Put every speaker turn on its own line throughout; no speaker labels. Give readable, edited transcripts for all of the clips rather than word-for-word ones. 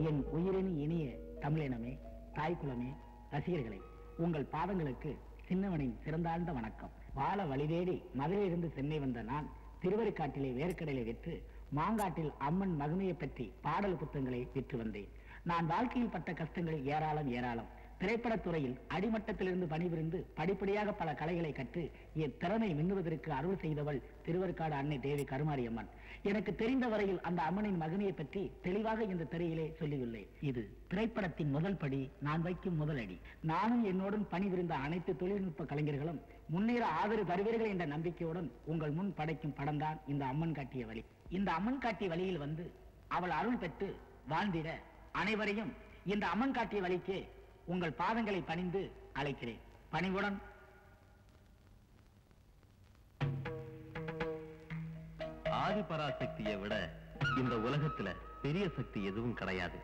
என் உயிரினி இனிய தமிழினமே, தாய்க்குலமே, ரசிகர்களே, உங்கள் பாதங்களுக்கு சின்னவனின் சிறந்தாழ்ந்த வணக்கம். வாழ வழிதேடி மதுரையிலிருந்து சென்னை வந்த நான் திருவருக்காட்டிலே வேர்க்கடலை விற்று மாங்காட்டில் அம்மன் மகிமையை பற்றி பாடல் புத்தகங்களை விற்று வந்தேன். நான் வாழ்க்கையில் பட்ட கஷ்டங்கள் ஏராளம் ஏராளம். திரைப்படத்துறையில் அடிமட்டத்திலிருந்து பணிபுரிந்து படிப்படியாக பல கலைகளை கற்று என் திறனை மின்னுவதற்கு அருள் செய்தவள் திருவருக்காடு அன்னை தேவி கருமாரியம்மன். எனக்கு தெரிந்த வரையில் அந்த அம்மனின் மகிமையை பற்றி தெளிவாக இந்த திரையிலே சொல்லியுள்ளேன். இது திரைப்படத்தின் முதல் படி, நான் வைக்கும் முதலடி. நானும் என்னுடன் பணிபுரிந்த அனைத்து தொழில்நுட்ப கலைஞர்களும் முன்னேற ஆதரவு தருவீர்கள் என்ற நம்பிக்கையுடன் உங்கள் முன் படைக்கும் படம் தான் இந்த அம்மன் காட்டிய வழி. இந்த அம்மன் காட்டிய வழியில் வந்து அவள் அருள் பெற்று வாழ்ந்திட அனைவரையும் இந்த அம்மன் காட்டிய வழிக்கு உங்கள் பாதங்களை பணிந்து அழைக்கிறேன். பணிவுடன்.
ஆதிபராசக்தியை விட இந்த உலகத்துல பெரிய சக்தி எதுவும் கிடையாது.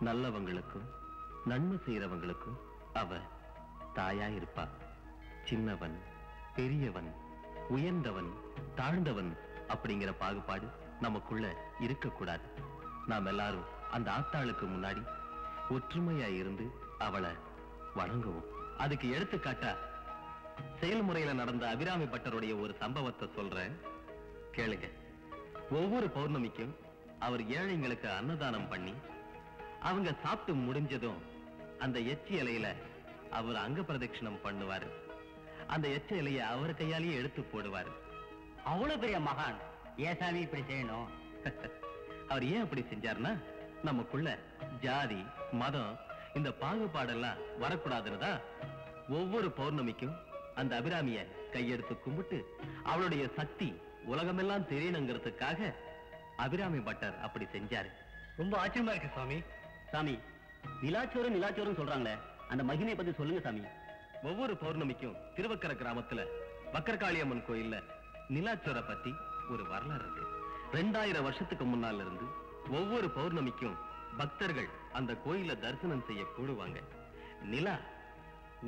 நல்லவங்களுக்கும் நன்மை செய்யறவங்களுக்கும் அவ தாயா இருப்பா. சின்னவன், பெரியவன், உயர்ந்தவன், தாழ்ந்தவன் அப்படிங்கிற பாகுபாடு நமக்குள்ள இருக்கக்கூடாது. நாம் எல்லாரும் அந்த ஆத்தாளுக்கு முன்னாடி ஒற்றுமையா இருந்து அவளை வணங்குவோம். அதுக்கு எடுத்துக்காட்டா செயல்முறையில நடந்த அபிராமி பட்டருடைய ஒரு சம்பவத்தை சொல்றேன், கேளுங்க. ஒவ்வொரு பௌர்ணமிக்கும் அவர் ஏழைங்களுக்கு அன்னதானம் பண்ணி அவங்க சாப்பிட்டு முடிஞ்சதும் அந்த எச்சி இலையில அவர் அங்க பிரதட்சணம் பண்ணுவாரு. அந்த எச்ச இலைய அவர் கையாலேயே எடுத்து போடுவாரு.
அவ்வளவு பெரிய மகான் ஏசாமி இப்படி செய்யணும்.
அவர் ஏன் அப்படி செஞ்சாருன்னா, நமக்குள்ள ஜாதி மதம் இந்த பாகுபாடெல்லாம் வரக்கூடாதுன்னு ஒவ்வொரு பௌர்ணமிக்கும் அந்த அபிராமிய கையெடுத்து கும்பிட்டு அவளுடைய சக்தி உலகமெல்லாம் தெரியணுங்கிறதுக்காக அபிராமி பட்டர் அப்படி செஞ்சாரு.
ரொம்ப ஆச்சரியமா இருக்கு சாமி. சாமி, நிலாச்சோரம் நிலாச்சோரம் சொல்றாங்களே, அந்த மகிமையை பத்தி சொல்லுங்க சாமி.
ஒவ்வொரு பௌர்ணமிக்கும் திருவக்கரை கிராமத்துல வக்கரகாளியம்மன் கோயில்ல நிலாச்சோர பத்தி ஒரு வரலாறு இருக்கு. 2000 வருஷத்துக்கு முன்னால இருந்து ஒவ்வொரு பௌர்ணமிக்கும் பக்தர்கள் அந்த கோயில தரிசனம் செய்ய கூடுவாங்க. நிலா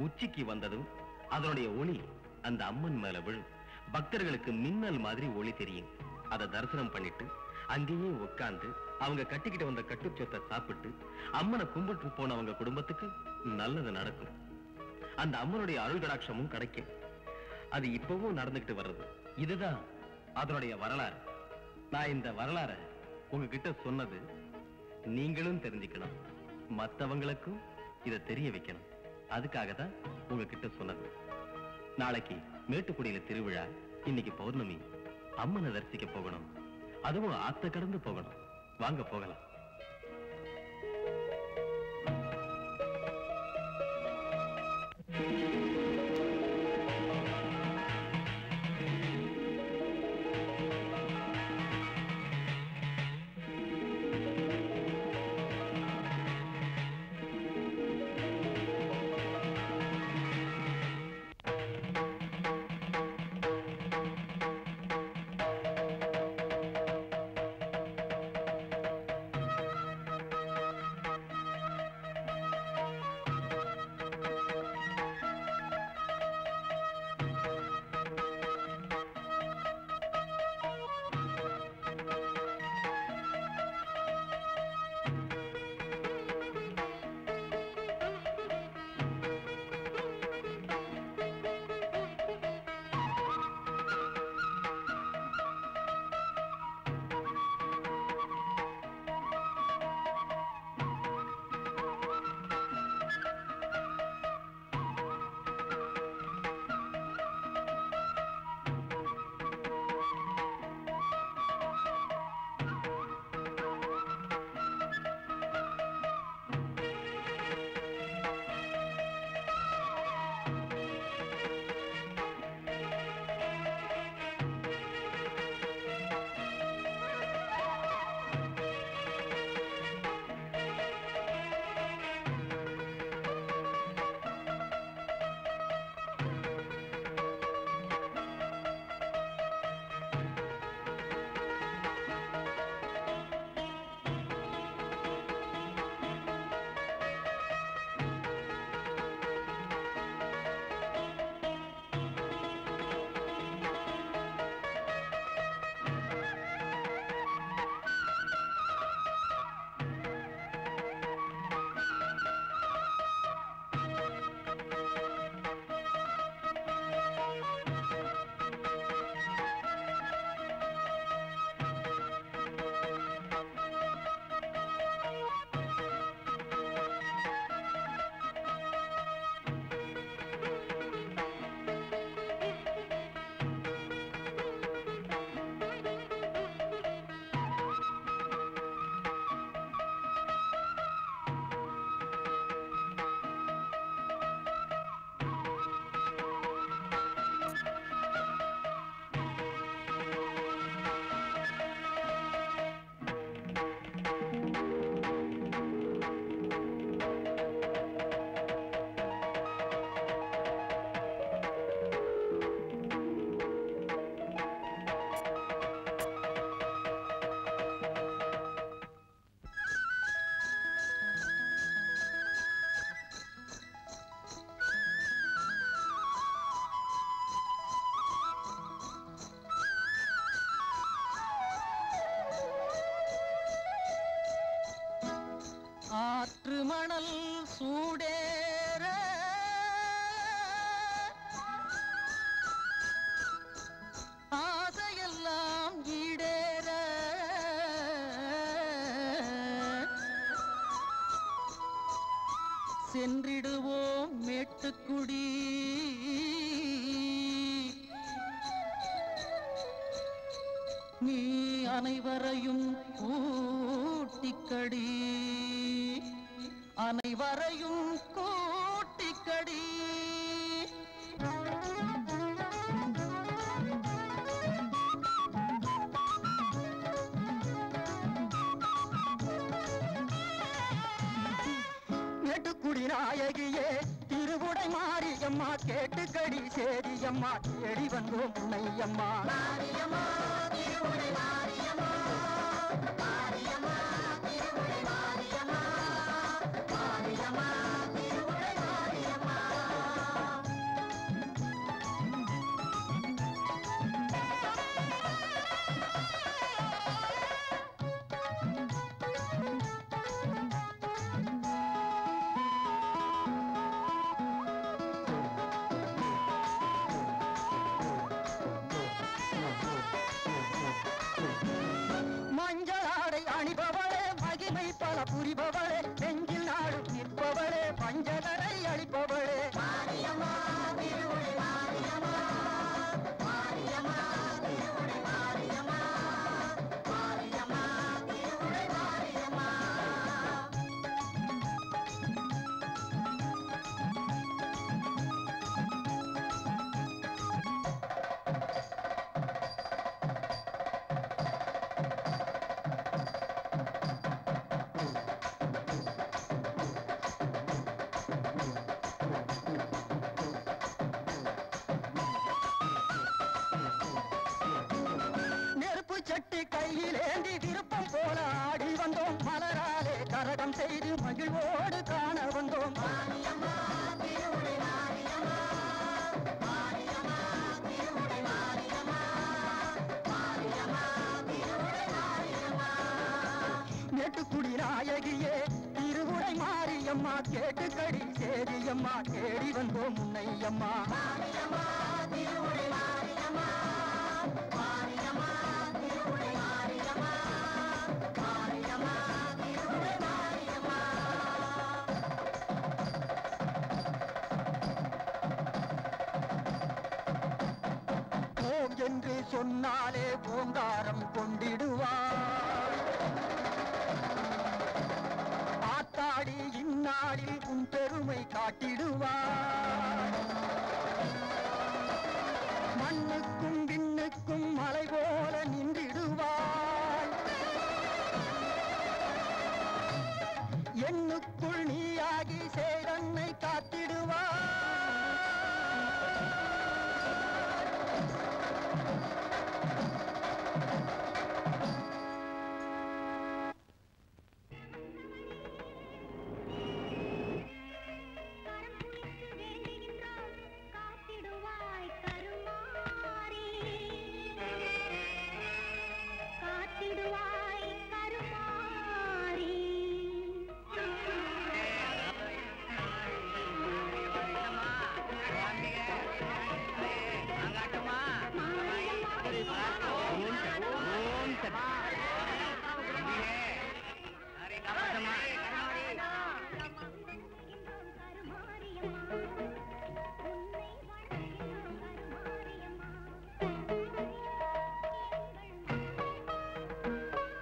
உச்சிக்கு வந்ததும் அதனுடைய ஒளி அந்த அம்மன் மேல விழும். பக்தர்களுக்கு மின்னல் மாதிரி ஒளி தெரியும். அதை தரிசனம் பண்ணிட்டு அங்கேயே உட்கார்ந்து அவங்க கட்டிக்கிட்டு வந்த கட்டுச்சொத்தை சாப்பிட்டு அம்மனை கும்பிட்டு போனவங்க குடும்பத்துக்கு நல்லது நடக்கும். அந்த அம்மனுடைய அருள் கடாட்சமும் கிடைக்கும். அது இப்பவும் நடந்துகிட்டு வர்றது. இதுதான் அதனுடைய வரலாறு. நான் இந்த வரலாறை உங்ககிட்ட சொன்னது நீங்களும் தெரிஞ்சுக்கணும், மற்றவங்களுக்கும் இதை தெரிய வைக்கணும். அதுக்காக தான் உங்ககிட்ட சொன்னது. நாளைக்கு மேட்டுக்குடியில திருவிழா, இன்னைக்கு பௌர்ணமி. அம்மனை தரிசிக்க போகணும், அதுவும் ஆத்த கடந்து போகணும். வாங்க போகலாம்.
சென்றிடுவோம் மேட்டுக்குடி. நீ அனைவரையும் கூட்டிக்கடி, அனைவரையும் கூட்டிக்கடி. மேட்டுக்குடி நாயகியே திருவுடை மாரியம்மா, கேட்டுக்கடி சேரியம்மா, தேடி வந்தோம் உன்னையம்மா. மாரியம்மா திருவுடை மாரியம்மா, மாரியம்மா திருவுடை மாரியம்மா, மாரியம்மா திருவுடை மாரியம்மா. புரிபவளே, நெஞ்சில் நாடும் நிற்பவளே, பஞ்சகரை அளிப்பவளே. மாரியம்மா திருவுடை மாரியம்மா, மாரியம்மா திருவுடை மாரியம்மா, மாரியம்மா திருவுடை மாரியம்மா. கையிலேந்தி விருப்பம் போல ஆடி வந்தோம், மலராலே கரகம் செய்து மகிழ்வோடு காண வந்தோம். மாரியம்மா திருவுடை மாரியம்மா, மாரியம்மா திருவுடை மாரியம்மா, மாரியம்மா திருவுடை மாரியம்மா. மேட்டுக்குடி நாயகியே திருவுடை மாரியம்மா, கேட்டுக்கடி சேரியம்மா, தேடி வந்தோம் உன்னையம்மா. மாரியம்மா திருவுடை மாரியம்மா, மாரியம்மா திருவுடை மாரியம்மா, மாரியம்மா திருவுடை மாரியம்மா. ஓம் என்று சொன்னாலே ஓங்காரம் கொண்டிடுவார். ஆத்தாடி இந்நாளில் உன் பெருமை காட்டிடுவார். மண்ணுக்கும் விண்ணுக்கும் மலை போல நின்றிடுவாய். எண்ணுக்குள் நீயாகி சேரன்னை காத்திடுவாய்.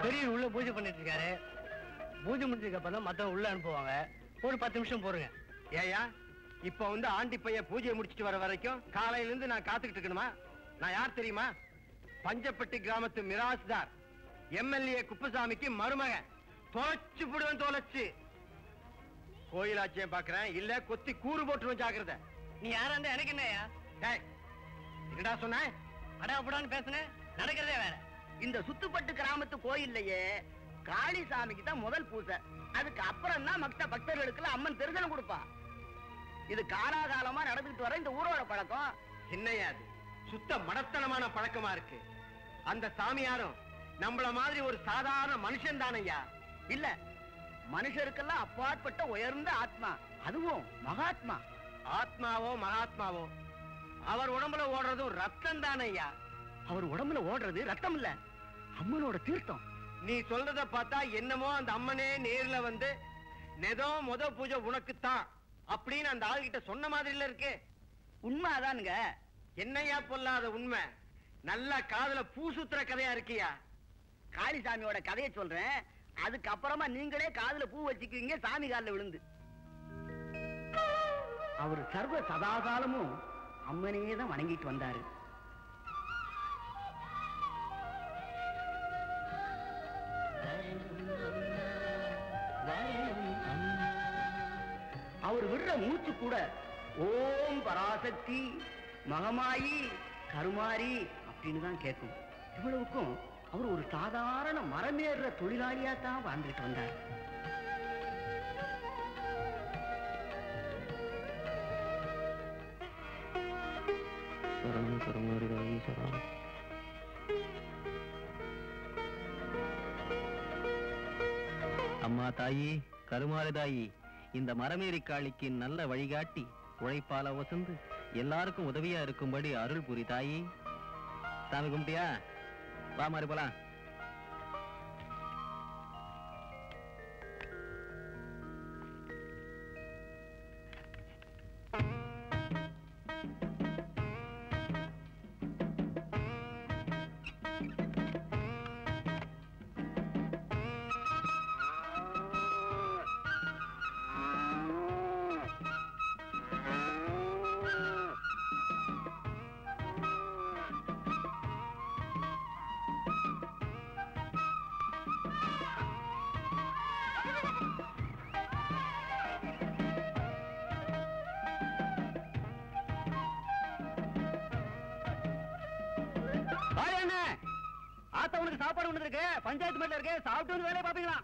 பெரிய உள்ள பூஜை பண்ணிட்டு இருக்காரு. பூஜை முடிஞ்சதுக்கு அப்புறம் மத்தவங்க உள்ள அனுப்புவாங்க. ஒரு 10 நிமிஷம் போறேங்க.
ஏயா இப்ப வந்து ஆண்டி பைய பூஜையை முடிச்சிட்டு வர வரைக்கும் காலையில இருந்து நான் காத்துக்கிட்டு இருக்கணுமா? நான் யார் தெரியுமா? பஞ்சப்பட்டி கிராமத்து மிராஸ்தார் எம்எல்ஏ குப்புசாமிக்கு மருமகன். தொலைச்சு போடுவேன், தொலைச்சு. கோயிலாச்சியம் பாக்குறேன், இல்ல கொத்தி கூறு போட்டுருவேன், ஜாக்கிரதை.
நீ யாரா இருந்தா எனக்கு என்னையா?
என்னடா சொன்ன?
அடாப்படான்னு பேசுன, நடக்கிறதே வேற.
இந்த சுத்துப்பட்டு கிராமத்து கோயில்லையே காளிசாமிக்கு தான் முதல் பூசை. அதுக்கு அப்புறம் தான் மற்ற பக்தர்களுக்கு அம்மன் தரிசனம் கொடுப்பா. இது காலாகாலமா நடந்துட்டு வர இந்த ஊரோட பழக்கம்.
என்னையா அது சுத்த மடத்தனமான பழக்கமா இருக்கு. அந்த சாமியாரும் நம்மள மாதிரி ஒரு சாதாரண மனுஷன் தானையா?
இல்ல, மனுஷருக்கெல்லாம் அப்பாற்பட்ட உயர்ந்த ஆத்மா, அதுவும் மகாத்மா.
ஆத்மாவோ மகாத்மாவோ அவர் உடம்புல ஓடுறதும் ரத்தம் தானையா?
அவர் உடம்புல ஓடுறது ரத்தம் இல்ல, அம்மனோட தீர்த்தம்.
நீ சொல்றத பார்த்தா என்னமோ அந்த அம்மனே நேர்ல வந்து நெதோ முத பூஜை உனக்குத்தான் அப்படின்னு அந்த ஆள்கிட்ட சொன்ன மாதிரில இருக்கு.
உண்மைதானுங்க.
என்னையா பொல்லாத உண்மை? நல்ல காதுல பூ சுத்துற கதையா இருக்கியா?
காளிசாமியோட கதையை சொல்றேன், அதுக்கப்புறமா நீங்களே காதுல பூ வச்சுக்குவீங்க சாமி காலில் விழுந்து. அவர் சர்வ சதாகாலமும் அம்மனையே தான் வணங்கிட்டு வந்தாரு. அவர் விடுற மூச்சு கூட ஓம் பராசக்தி மகமாயி கருமாரி அப்படின்னு தான் கேட்கும். இவ்வளவுக்கும் அவர் ஒரு சாதாரண மரமேறுற தொழிலாளியா தான் வாழ்ந்துட்டு வந்தார்.
அம்மா தாயி கருமாரி தாயி, இந்த மரமேறி காளிக்கு நல்ல வழிகாட்டி உழைப்பால வசந்து எல்லாருக்கும் உதவியா இருக்கும்படி அருள் புரி தாயி. சாமி கும்பிட்டியா? வா மாறி போலாம்.
ஆத்தவனுக்கு சாப்பாடு கொண்டு இருக்கு, பஞ்சாயத்து மேல இருக்கு, சாப்பிட்டு வந்து வேலையை பாப்பீங்களா?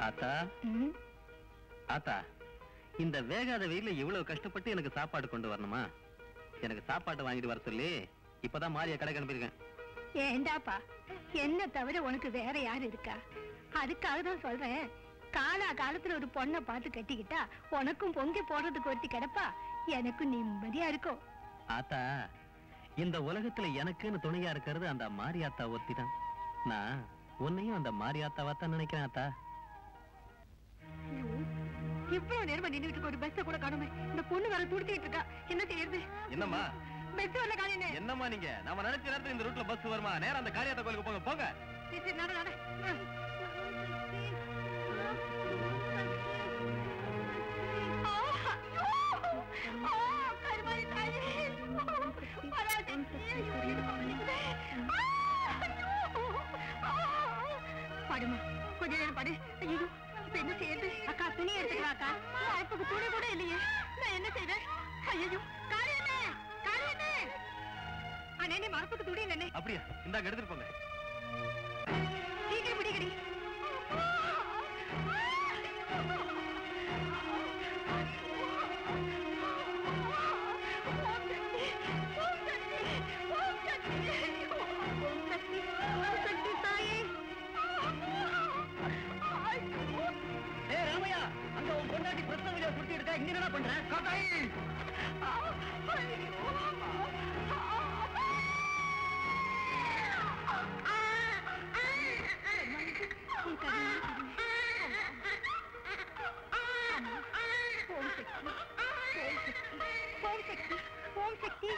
ஆத்தா ஆத்தா, இந்த வேகாத வெயில இவ்வளவு கஷ்டப்பட்டு எனக்கு சாப்பாடு கொண்டு வரணுமா? எனக்கு சாப்பாடு வாங்கிட்டு வர சொல்லி இப்பதான் மாரியா கடை அனுப்பியிருக்கேன்.
ஏண்டாப்பா, என்ன தவிர உனக்கு வேற யாரு இருக்கா? அதுக்காக தான் சொல்றேன், காலா காலத்துல ஒரு பொண்ணை பார்த்து கட்டிக்கிட்டா உனக்கும் பொங்கி போடுறதுக்கு ஒருத்தி கிடப்பா, எனக்கும் நிம்மதியா இருக்கும்.
ஆத்தா, இந்த உலகத்துல எனக்குன்னு துணையா இருக்கிறது அந்த மாரியாத்தா ஒருத்தி தான். நான் உன்னையும் அந்த மாரியாத்தாவா தான் நினைக்கிறேன் ஆத்தா.
இவ்வளவு நேரமா நின்னுட்டு ஒரு பஸ்ஸ கூட காணுமே, இந்த பொண்ணு வேற துடிச்சிட்டு இருக்கா, என்ன செய்யறது?
என்னம்மா
பஸ் வரல காணே.
என்னம்மா நீங்க? நாம நினைச்ச நேரத்துல இந்த ரூட்ல பஸ் வருமா? நேரா அந்த காரியாத்தா கோயிலுக்கு போங்க போங்க.
சரி நட நட. பாடுமா, கொஞ்ச நேரம் பாடு. ஐயோ, இப்ப என்ன செய்யறது? அக்கா துணி எடுத்துக்கலாக்கா. அப்புக்கு துணி கூட இல்லையே, நான் என்ன செய்வேன்? ஐயோ, காரியண்ணே காரியண்ணே, அண்ணே நீ மரப்புக்கு துணி இல்லண்ணே.
அப்படியா? இந்தாங்க எடுத்துட்டு போங்க.
சீக்கிரம் பிடிக்கடி.
இங்க என்ன பண்ற?
ஓம் சக்தி.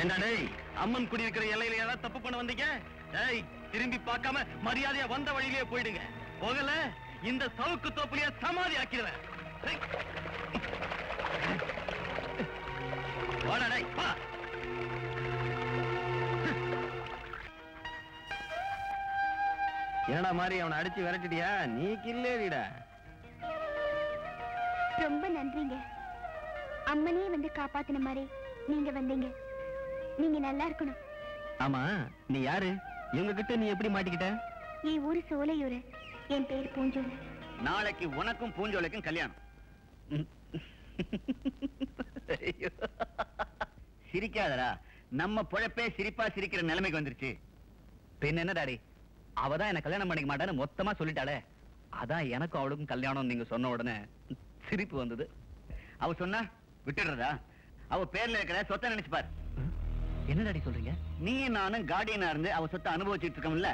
ஏண்டா டேய், அம்மன் குடியிருக்கிற எல்லையில ஏதாவது தப்பு பண்ண வந்தீங்க? டேய், திரும்பி பார்க்காம மரியாதையா வந்த வழியிலேயே போயிடுங்க. போகல இந்த சவுக்கு தோப்புலயே சமாதி ஆக்கிடுவேன். வாடா டேய், வா. என்னடா மாதிரி அவனை அடிச்சு விரட்டிட்டியா? நீ கில்லேடிடா.
ரொம்ப நன்றிங்க. அம்மனே வந்து காப்பாத்தின மாதிரி நீங்க வந்தீங்க. நீங்க நல்லா இருக்கணும்.
ஆமா, நீ யாரு? இவங்க கிட்ட நீ எப்படி மாட்டிக்கிட்ட?
என் ஊரு சோலையூரு. என் பேர் பூஞ்சோலை.
நாளைக்கு உனக்கும் பூஞ்சோலைக்கும் கல்யாணம். சிரிக்காதடா, நம்ம பொழப்பே சிரிப்பா சிரிக்கிற நிலைமைக்கு வந்துருச்சு.
பின்ன என்ன டாடி, அவதான் என்ன கல்யாணம் பண்ணிக்க மாட்டான்னு மொத்தமா சொல்லிட்டாளே. அதான் எனக்கும் அவளுக்கும் கல்யாணம் நீங்க சொன்ன உடனே சிரிப்பு வந்தது.
அவ சொன்னா விட்டுடுறதா? அவ பேர்ல இருக்கிற சொத்தை நினைச்சு பாரு.
என்ன டாடி சொல்றீங்க?
நீ நானும் கார்டியனா இருந்து அவ சொத்தை அனுபவிச்சுட்டு இருக்கோம்ல,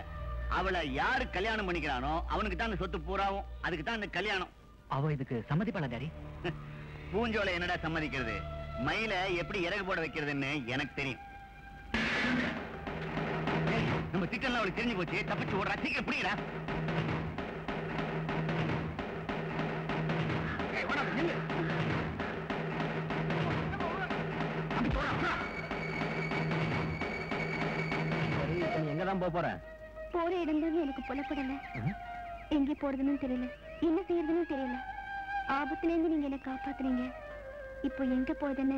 அவளை யாரு கல்யாணம் பண்ணிக்கிறானோ அவனுக்கு தான் அந்த சொத்து பூராவும். அதுக்கு தான் இந்த கல்யாணம்.
அவ இதுக்கு சம்மதிப்பாளா டாடி?
பூஞ்சோலை என்னடா சம்மதிக்கிறது? மயில எப்படி இறகு போட வைக்கிறதுன்னு எனக்கு தெரியும். நம்ம திட்டம் அவளுக்கு தெரிஞ்சு போச்சு. தப்பிச்சு ஓடுறா, சீக்கிரம் பிடிக்கிறா.
எங்கதான் போற?
போற இடம் எனக்கு புலப்படல. எங்க போறதுன்னு தெரியல, என்ன செய்யறதுன்னு தெரியல. ஆபத்துல இருந்து நீங்க என்ன காப்பாத்துறீங்க. இப்போ எங்க போறதுன்னு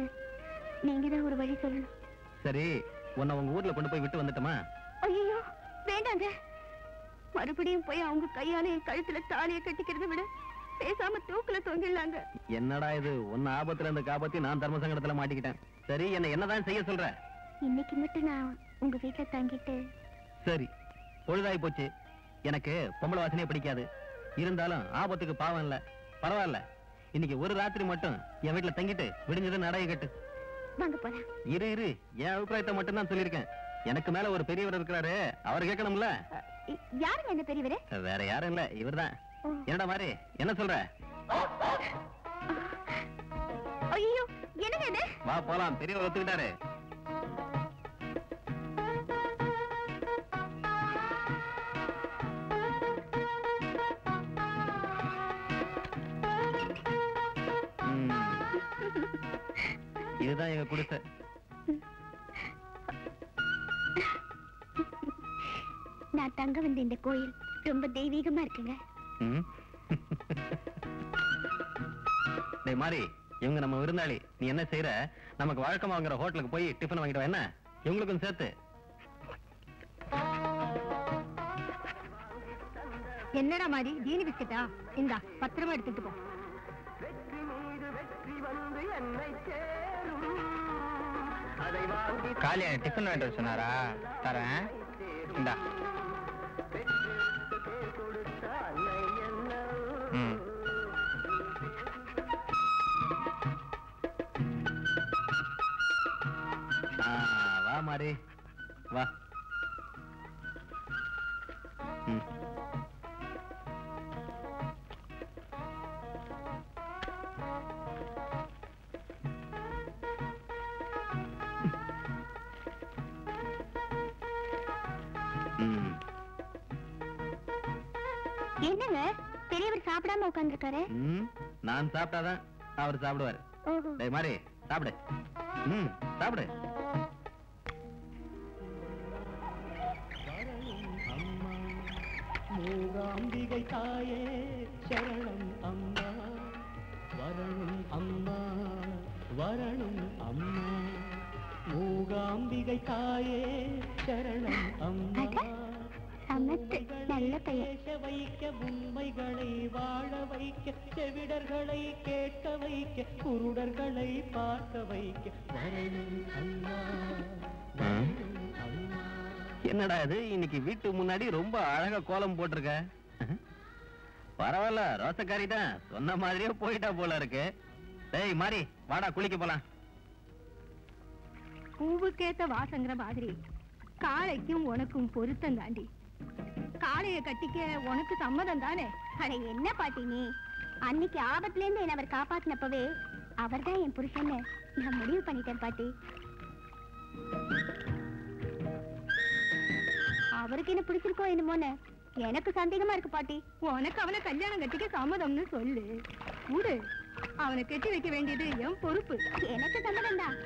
நீங்க தான் ஒரு வழி சொல்லணும்.
சரி, உன்னை உங்க ஊர்ல கொண்டு போய் விட்டு வந்துட்டோமா?
ஐயோ வேண்டாங்க. மறுபடியும் போய் அவங்க கையால என் கழுத்துல தாலியை கட்டிக்கிறத விட பேசாம தூக்குல தொங்கிடலாங்க.
என்னடா இது, உன்னை ஆபத்துல இருந்து காப்பாத்தி நான் தர்ம சங்கடத்துல மாட்டிக்கிட்டேன். சரி, என்னதான் செய்ய சொல்ற?
இன்னைக்கு மட்டும் நான் உங்க வீட்டுல தங்கிட்டு.
சரி, பொழுதாய் போச்சு. எனக்கு பொம்பளை வாசனையே பிடிக்காது. இருந்தாலும் ஆபத்துக்கு பாவம் இல்ல, பரவாயில்ல. இன்னைக்கு ஒரு ராத்திரி மட்டும் என் வீட்டுல தங்கிட்டு விடிஞ்சது நடைய கட்டு.
வாங்க போலாம்.
இரு, என் அபிப்பிராயத்தை மட்டும் தான் சொல்லியிருக்கேன். எனக்கு மேல ஒரு பெரியவர் இருக்கிறாரு, அவர் கேட்கணும்ல.
யாருங்க அந்த பெரியவரு?
வேற யாரும் இல்ல, இவர்தான். என்னடா மாதிரி, என்ன சொல்ற?
ஐயோ என்னங்க இது?
வா போலாம், பெரியவர் ஒத்துக்கிட்டாரு. இதுதான் எங்க குடிசை.
நான் தங்க வந்த இந்த கோயில் ரொம்ப தெய்வீகமா இருக்குங்க.
டேய் மாறி, இவங்க நம்ம விருந்தாளி. நீ என்ன செய்யற? நமக்கு வழக்கமா வாங்குற ஹோட்டலுக்கு போய் டிஃபன் வாங்கிட்டு வா. என்ன, இவங்களுக்கும் சேர்த்து.
என்னடா மாதிரி ஜீனி பிஸ்கட்டா? இந்தா பத்திரமா எடுத்துட்டு போ.
காலியா டிஃபன் வாங்கிட்டு சொன்னாரா? தரேன், இந்தா.
வா மாறி, வா.
என்னங்க பெரியவர் சாப்பிடாம உட்கார்ந்துருக்காரு?
நான் சாப்பிட்டாதான் அவர் சாப்பிடுவாரு.
டேய் மாதிரி சாப்பிடு. சாப்பிடு.
மூகாம்பிகை தாயே சரணம் அம்மா, வரணும் அம்மா, வரணும் அம்மா. மூகாம்பிகை தாயே சரணம் அம்மா.
நல்ல பையன்.
வைக்க உண்மைகளை வாழ வைக்க, செவிடர்களை கேட்க வைக்க, குருடர்களை பார்க்க வைக்க, வரணும் அம்மா, வரணும் அம்மா.
என்னடா இது இன்னைக்கு வீட்டு முன்னாடி ரொம்ப அழகா கோலம் போட்டிருக்க. பரவாயில்ல, ரோசக்காரி தான் சொன்ன மாதிரியே போயிட்டா போல இருக்கு. டேய் மாறி வாடா குளிக்க போலாம்.
பூவுக்கேத்த வாசங்கிற மாதிரி காளைக்கும் உனக்கும் பொருத்தம் தாண்டி. காளைய கட்டிக்க உனக்கு சம்மதம் தானே?
அட என்ன பாட்டி நீ, அன்னைக்கு ஆபத்துல இருந்து என்ன அவர் காப்பாத்தினப்பவே அவர்தான் என் புருஷன்னு நான் முடிவு பண்ணிட்டேன் பாட்டி. அவருக்கு என்ன பிடிச்சிருக்கோ என்னமோன்னு எனக்கு சந்தேகமா இருக்கு பாட்டி.
உனக்கு அவனை கல்யாணம் கட்டிக்க சம்மதம்னு சொல்லு. கூடு, அவனை கட்டி வைக்க வேண்டியது என் பொறுப்பு.
எனக்கு சம்மதம் தான்.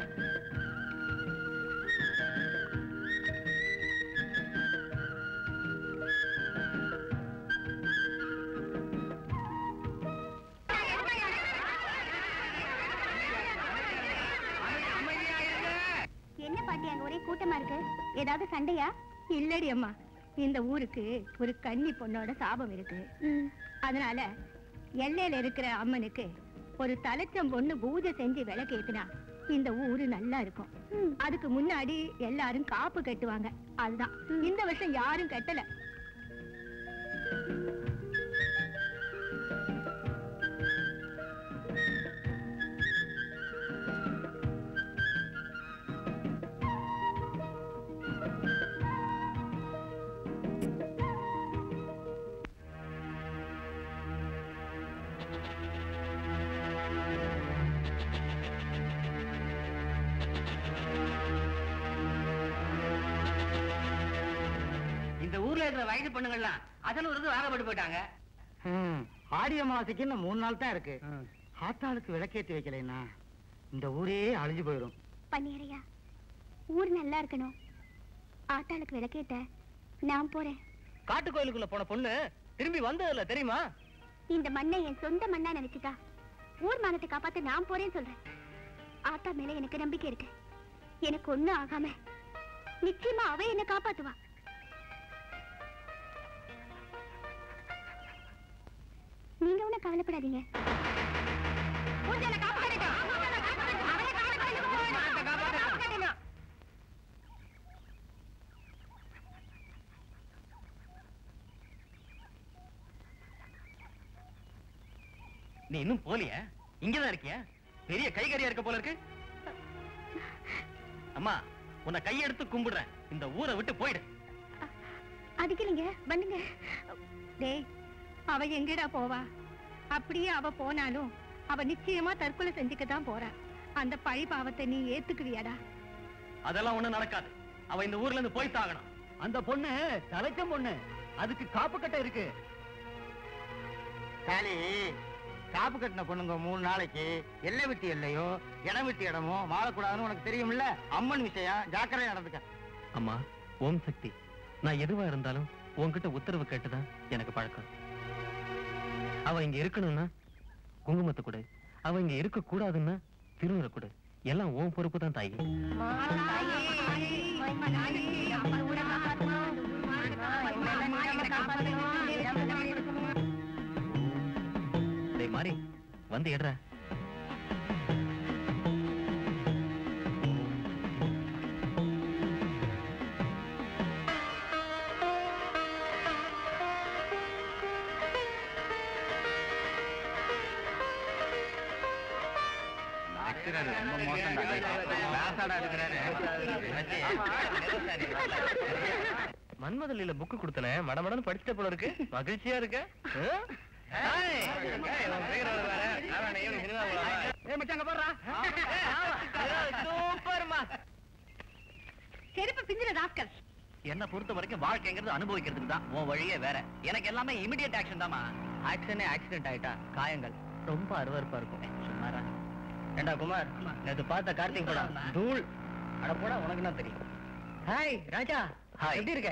என்ன பாட்டி அங்க ஒரே கூட்டமா இருக்கு, ஏதாவது சண்டையா?
இல்லடி அம்மா, இந்த ஊருக்கு ஒரு கன்னி பொண்ணோட சாபம் இருக்கு. அதனால எல்லையில இருக்கிற அம்மனுக்கு ஒரு தலைச்சம் பொண்ணு பூஜை செஞ்சு விளக்கேத்துனா இந்த ஊரு நல்லா இருக்கும். அதுக்கு முன்னாடி எல்லாரும் காப்பு கட்டுவாங்க. அதுதான் இந்த வருஷம் யாரும் கட்டல.
வயது பொண்ணுங்கள்லாம் அதில் ஒரு வாகப்பட்டு போயிட்டாங்க.
ஆடி அமாவாசைக்கு இன்னும் 3 நாள் தான் இருக்கு. ஆத்தாளுக்கு விளக்கேற்றி வைக்கலைன்னா இந்த ஊரே அழிஞ்சு போயிடும்.
பன்னீரையா, ஊர் நல்லா இருக்கணும். ஆத்தாளுக்கு விளக்கேத்த நான் போறேன்.
காட்டு கோயிலுக்குள்ள போன பொண்ணு திரும்பி வந்ததில்ல தெரியுமா?
இந்த மண்ணை என் சொந்த மண்ணா நினைச்சுட்டா ஊர் மானத்தை காப்பாத்த நான் போறேன்னு சொல்றேன். ஆத்தா மேல எனக்கு நம்பிக்கை இருக்கு. எனக்கு ஒண்ணும் ஆகாம நிச்சயமா அவ என்ன காப்பாத்துவா. நீங்க ஒண்ணும் கவலைப்படாதீங்க.
நீ இன்னும் போலியா? இங்கதான் இருக்கியா? பெரிய கைகறியா இருக்க போல இருக்கு. அம்மா, உன்னை கையெடுத்து கும்பிடுறேன், இந்த ஊரை விட்டு போயிடு.
அதுக்கு இல்லைங்க, வந்துங்க.
டேய், அவ எங்கடா போவா? அப்படியே அவ போனாலும் அவ நிச்சயமா தற்கொலை செஞ்சுக்கதான் போறா. அந்த பழி பாவத்தை நீ ஏத்துக்குவியாடா?
அதெல்லாம் ஒண்ணும் நடக்காது. அவ இந்த ஊர்ல இருந்து போய் தாகணும்.
அந்த பொண்ணு தலைச்சம் பொண்ணு, அதுக்கு காப்பு கட்ட இருக்கு. சாலி, காப்பு கட்டின பொண்ணுங்க 3 நாளைக்கு எல்லை விட்டு எல்லையோ இடம் விட்டு இடமோ மாறக்கூடாதுன்னு உனக்கு தெரியும்ல. அம்மன் விஷயம் ஜாக்கிரதை நடந்துக்க.
அம்மா, ஓம் சக்தி, நான் எதுவா இருந்தாலும் உன்கிட்ட உத்தரவு கேட்டுதான் எனக்கு பழக்கம். அவ இங்க இருக்கணும்னா குங்குமத்தை கொடு, அவ இங்க இருக்க கூடாதுன்னா திருநூறை கொடு. எல்லாம் உன் பொறுப்பு தான் தாயி. டேய் மாறி, வந்து எடுற. மன்மதல்ல புக்கு கொடுத்தன, மடமடன்னு படிச்சுட்ட போல இருக்கு. மகிழ்ச்சியா இருக்க?
செருப்பு பிஞ்சிர ராஸ்கல்.
என்ன பொறுத்த வரைக்கும் வாழ்க்கைங்கிறது அனுபவிக்கிறதுக்கு தான். உன் வழியே வேற. எனக்கு எல்லாமே இமிடியேட் ஆக்ஷன் தாமா. ஆக்ஷனே ஆக்சிடென்ட் ஆயிட்டா காயங்கள் ரொம்ப அருவருப்பா இருக்கும். சும்மாரா
ஏண்டா குமார், நேத்து பார்த்த கார்த்திக் படம் தூள். அட போடா, உனக்கு என்ன தெரியும்? ஹாய் ராஜா.
ஹாய்.
எப்படி இருக்க?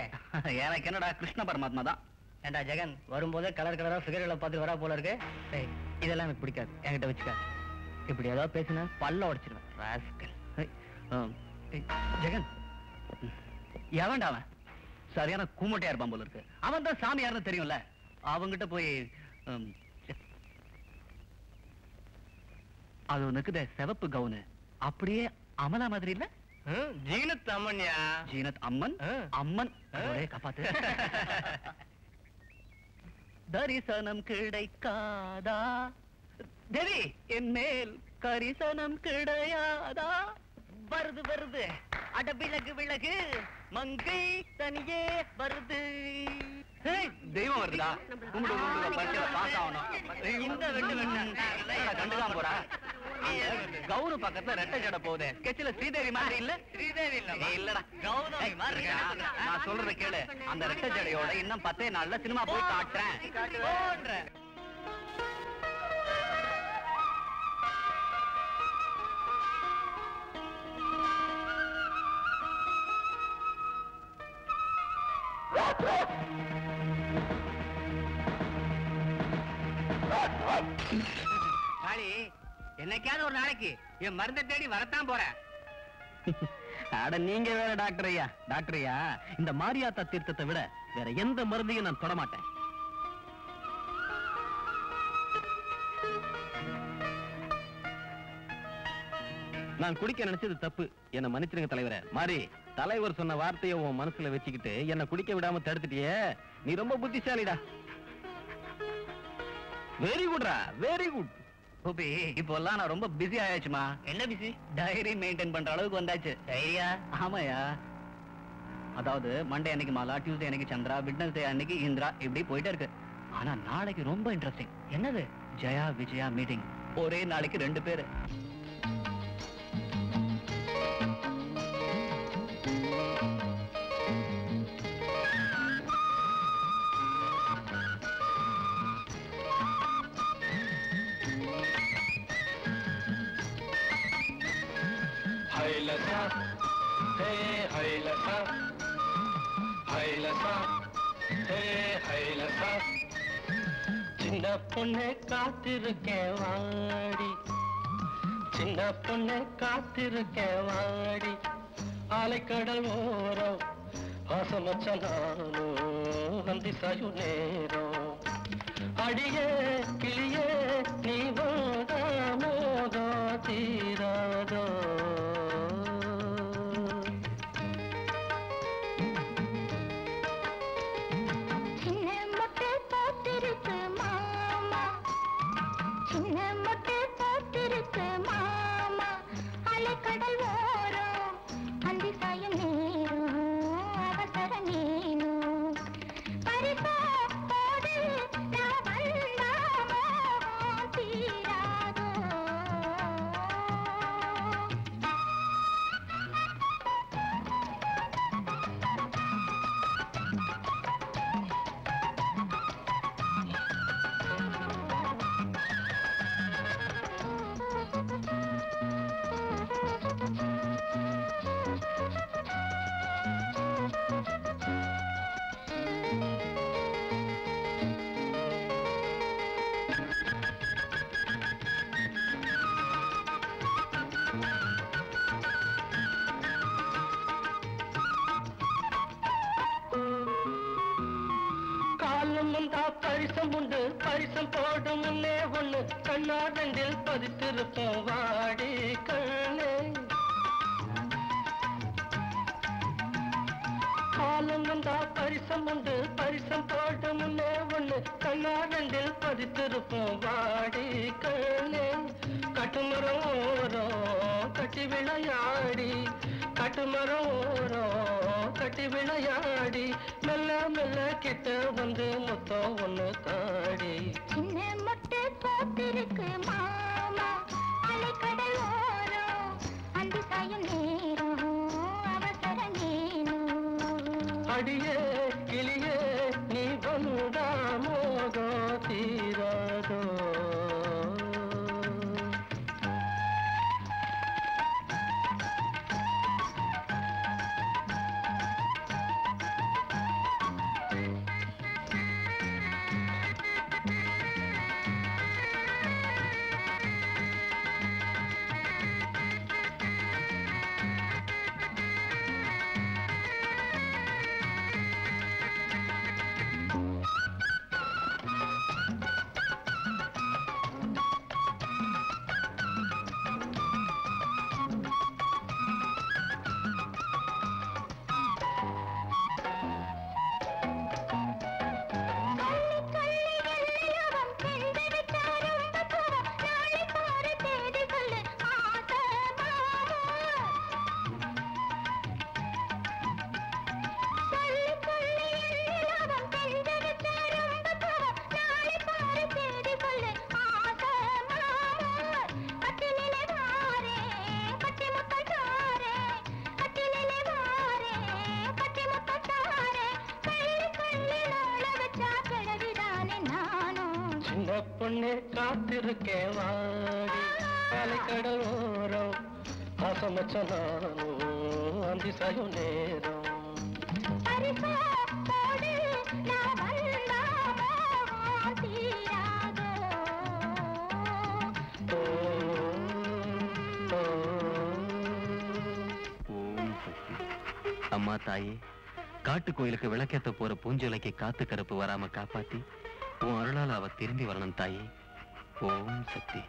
எனக்கு என்னடா கிருஷ்ண பரமாத்மா தான்.
ஏண்டா ஜெகன், வரும்போதே கலர் கலரா ஃபிகர்களை பார்த்து வரா போல இருக்கு. ஏய், இதெல்லாம் எனக்கு பிடிக்காது, என்கிட்ட வச்சுக்க. இப்படி ஏதாவது பேசினா பல்ல உடைச்சிருவேன். ராஸ்கல்.
ஜெகன், எவன்டா அவன்? சரியான கூமட்டையா இருப்பான் போல இருக்கு. அவன் தான் சாமியார்னு தெரியும்ல. அவங்கிட்ட போய் அது நிக்குதே சிவப்பு கவுனு, அப்படியே அமலா மாதிரி இல்ல?
ஜீனத் அம்மன்யா.
ஜீனத் அம்மன். அம்மன் ஒரே காப்பாத்து. தரிசனம் கிடைக்காதா தேவி, என் மேல் கரிசனம் கிடையாதா? வருது வருது, அட விலகு விலகு, மங்கை தனியே வருது. தெய்வம் வருதா? கும்பிடு கும்பிடு, பரிசையில பாஸ் ஆகணும். இந்த வெட்டு வெட்டு கண்டுதான் போறா. கவுனு பக்கத்துல ரெட்டை ஜடை போகுது. ஸ்கெட்ச்ல ஸ்ரீதேவி மாதிரி இல்ல? ஸ்ரீதேவி இல்ல, இல்லடா கௌதமி மாதிரி. நான் சொல்றத கேளு, அந்த ரெட்டை ஜடையோட இன்னும் 10 நாள்ல சினிமா போய் காட்டுறேன்.
காளி, என்னைக்காவது ஒரு நாளைக்கு என் மருந்தை தேடி வரத்தான் போறேன்.
அட நீங்க வேற டாக்டர் ஐயா. டாக்டர் ஐயா, இந்த மாரியாத்தா தீர்த்தத்தை விட வேற எந்த மருந்தையும் நான் தொட மாட்டேன். நான் குடிக்க நினைச்சது தப்பு, என்ன மன்னிச்சிருங்க தலைவரே. மாறி, தலைவர் சொன்ன வார்த்தையை உன் மனசுல வச்சுக்கிட்டு என்ன குடிக்க விடாம தடுத்துட்டியே, நீ ரொம்ப புத்திசாலிடா. வெரி குட்ரா, வெரி குட்.
கோபி, இப்போ எல்லாம் நான் ரொம்ப பிஸி ஆயாச்சுமா.
என்ன பிஸி?
டைரி மெயின்டைன் பண்ற அளவுக்கு வந்தாச்சு.
டைரியா?
ஆமாயா. அதாவது மண்டே அன்னைக்கு மாலா, டியூஸ்டே அன்னைக்கு சந்திரா, வெட்னஸ்டே அன்னைக்கு இந்திரா, இப்படி போயிட்டே இருக்கு. ஆனா நாளைக்கு ரொம்ப இன்ட்ரெஸ்டிங்.
என்னது?
ஜெயா விஜயா மீட்டிங். ஒரே நாளைக்கு 2 பேரு.
சின்ன பொண்ணு காத்திருக்கேன் வாடி, சின்ன பொண்ணு காத்திருக்கேன் வாடி, ஆலைக்கடல் ஓரம் ஆசமச்ச நானும் அந்தி சாயும் நேரம். அடியே கிளியே நீ வாடா, மோகம் தீராதோ. பரிசம் உண்டு, பரிசம் போடும் முன்னே ஒண்ணு கண்ணாடண்டில் பதித்திருப்போம் வாடி கண்ணே. காலம் வந்தா பரிசம் உண்டு, பரிசம் போடும் முன்னே ஒண்ணு கண்ணாடண்டில் பதித்திருப்போம் வாடி கண்ணே. கட்டுமரம் ஓரம் கட்டி விளையாடி, கட்டுமரம் ஓரம் கட்டி விளையாடி, மெல்ல மெல்ல கிட்ட வந்து முத்தம் ஒண்ணு தாடி.
சின்ன மொட்டை போத்திருக்கு மாமா, அலைக்கடல் ஓரம் அந்தி சாயும் நேரம் அவசர நேரம்.
அடியே கிளியே நீ வந்தா மோகம் தீராதோ. பொண்ணே காத்திருக்கேன் வாடி பாலைக்கடல் ஓரம் ஆசமச்ச நானும் அந்திசாயும் நேரம்
அம்மா தாயே, காட்டு கோயிலுக்கு விளக்கேத்த போற பூஞ்சோலைக்கு காத்து கருப்பு வராம காப்பாத்தி உன் அருளால் அவ திரும்பி வரணும் தாயே. ஓம் சக்தி.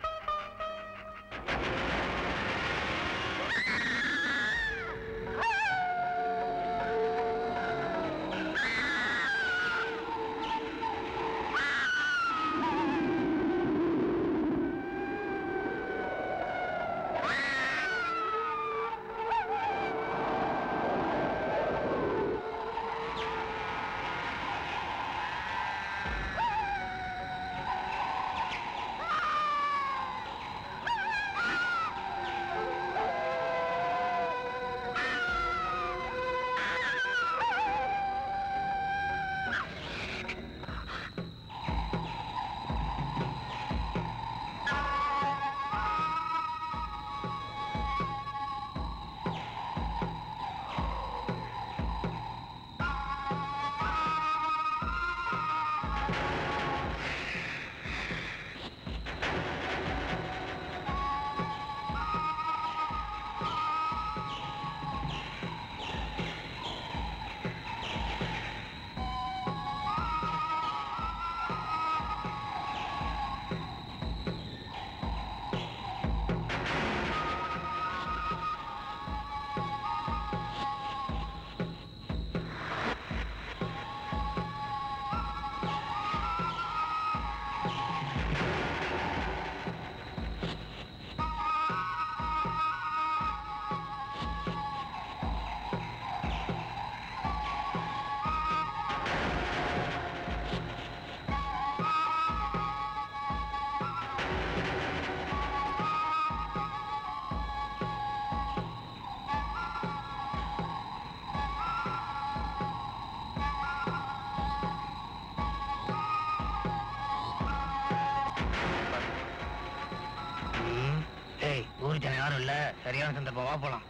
ஊர் ஜனம் யாரும் இல்ல, சரியான சந்தர்ப்பம், வா போலாம்.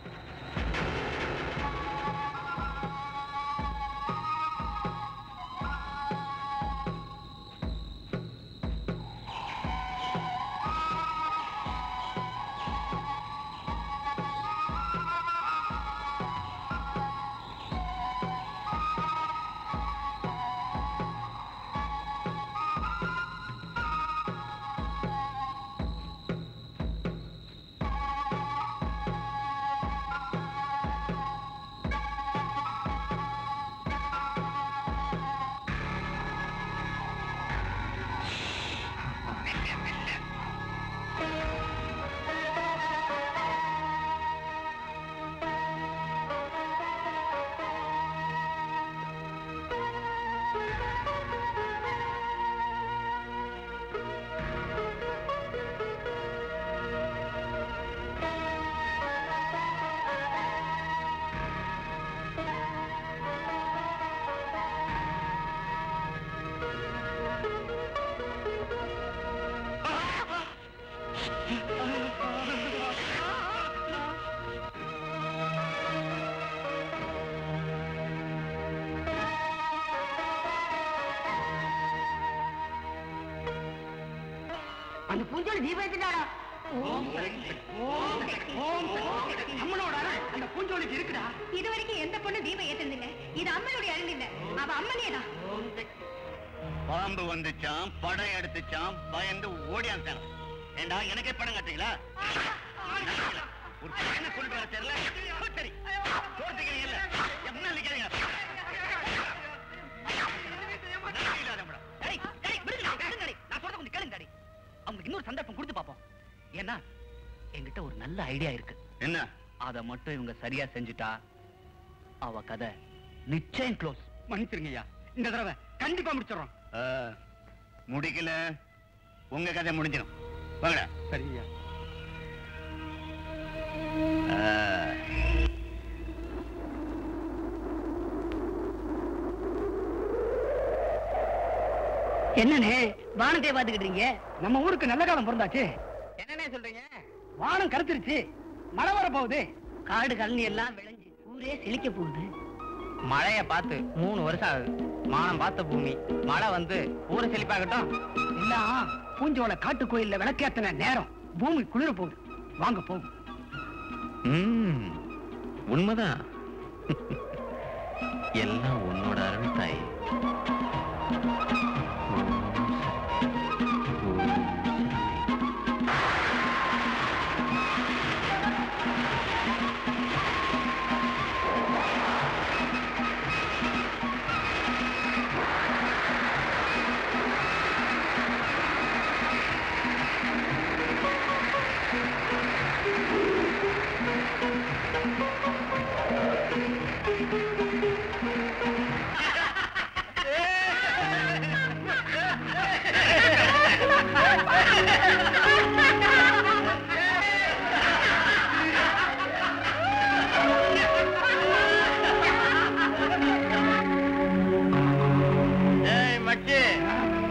அந்த பூஞ்சோலி தீபம் ஏத்திட்டாடா.
அம்மனோட அந்த பூஞ்சோலிக்கு இருக்குடா.
இது வரைக்கும் எந்த பொண்ணு தீபம் ஏத்தினதில்ல. இது அம்மனுடைய அருள் இல்ல, அவ அம்மனேதான்.
பாம்பு வந்துச்சான், படம் எடுத்துச்சான், பயந்து ஓடியான். ஏண்டா எனக்கே படம் கட்டுறீங்களா? ஒரு பையனை கொண்டு வர தெரியல. சரி தோத்துக்கிறீங்கல்ல, என்ன நினைக்கிறீங்க?
நான் சொல்றத கொஞ்சம் கேளுங்க. அவங்களுக்கு இன்னொரு சந்தர்ப்பம் கொடுத்து பாப்போம். ஏன்னா என்கிட்ட ஒரு நல்ல ஐடியா இருக்கு.
என்ன?
அத மட்டும் இவங்க சரியா செஞ்சுட்டா அவ கதை நிச்சயம் க்ளோஸ். மன்னிச்சிருங்கய்யா, இந்த தடவை கண்டிப்பா முடிச்சிடறோம்.
முடிக்கல உங்க கதை முடிஞ்சிடும். வாங்கடா.
சரியா? என்னண்ணே வானத்தையே பாத்துக்கிட்டீங்க?
நம்ம ஊருக்கு நல்ல காலம் பிறந்தாச்சு.
என்னண்ணே சொல்றீங்க?
வானம் கருத்துருச்சு, மழை வர போகுது.
காடு கழனி எல்லாம் விளைஞ்சு ஊரே செழிக்க போகுது.
மழைய பார்த்து 3 வருஷம் ஆகுது. மானம் பார்த்த பூமி மழை வந்து ஊரை செழிப்பாகட்டும்.
எல்லாம் பூஞ்சோல காட்டு கோயில்ல விளக்கேத்தன நேரம். பூமி குளிர போகுது, வாங்க போகும்.
உண்மைதான். எல்லாம் உன்னோட அருள் தாய்.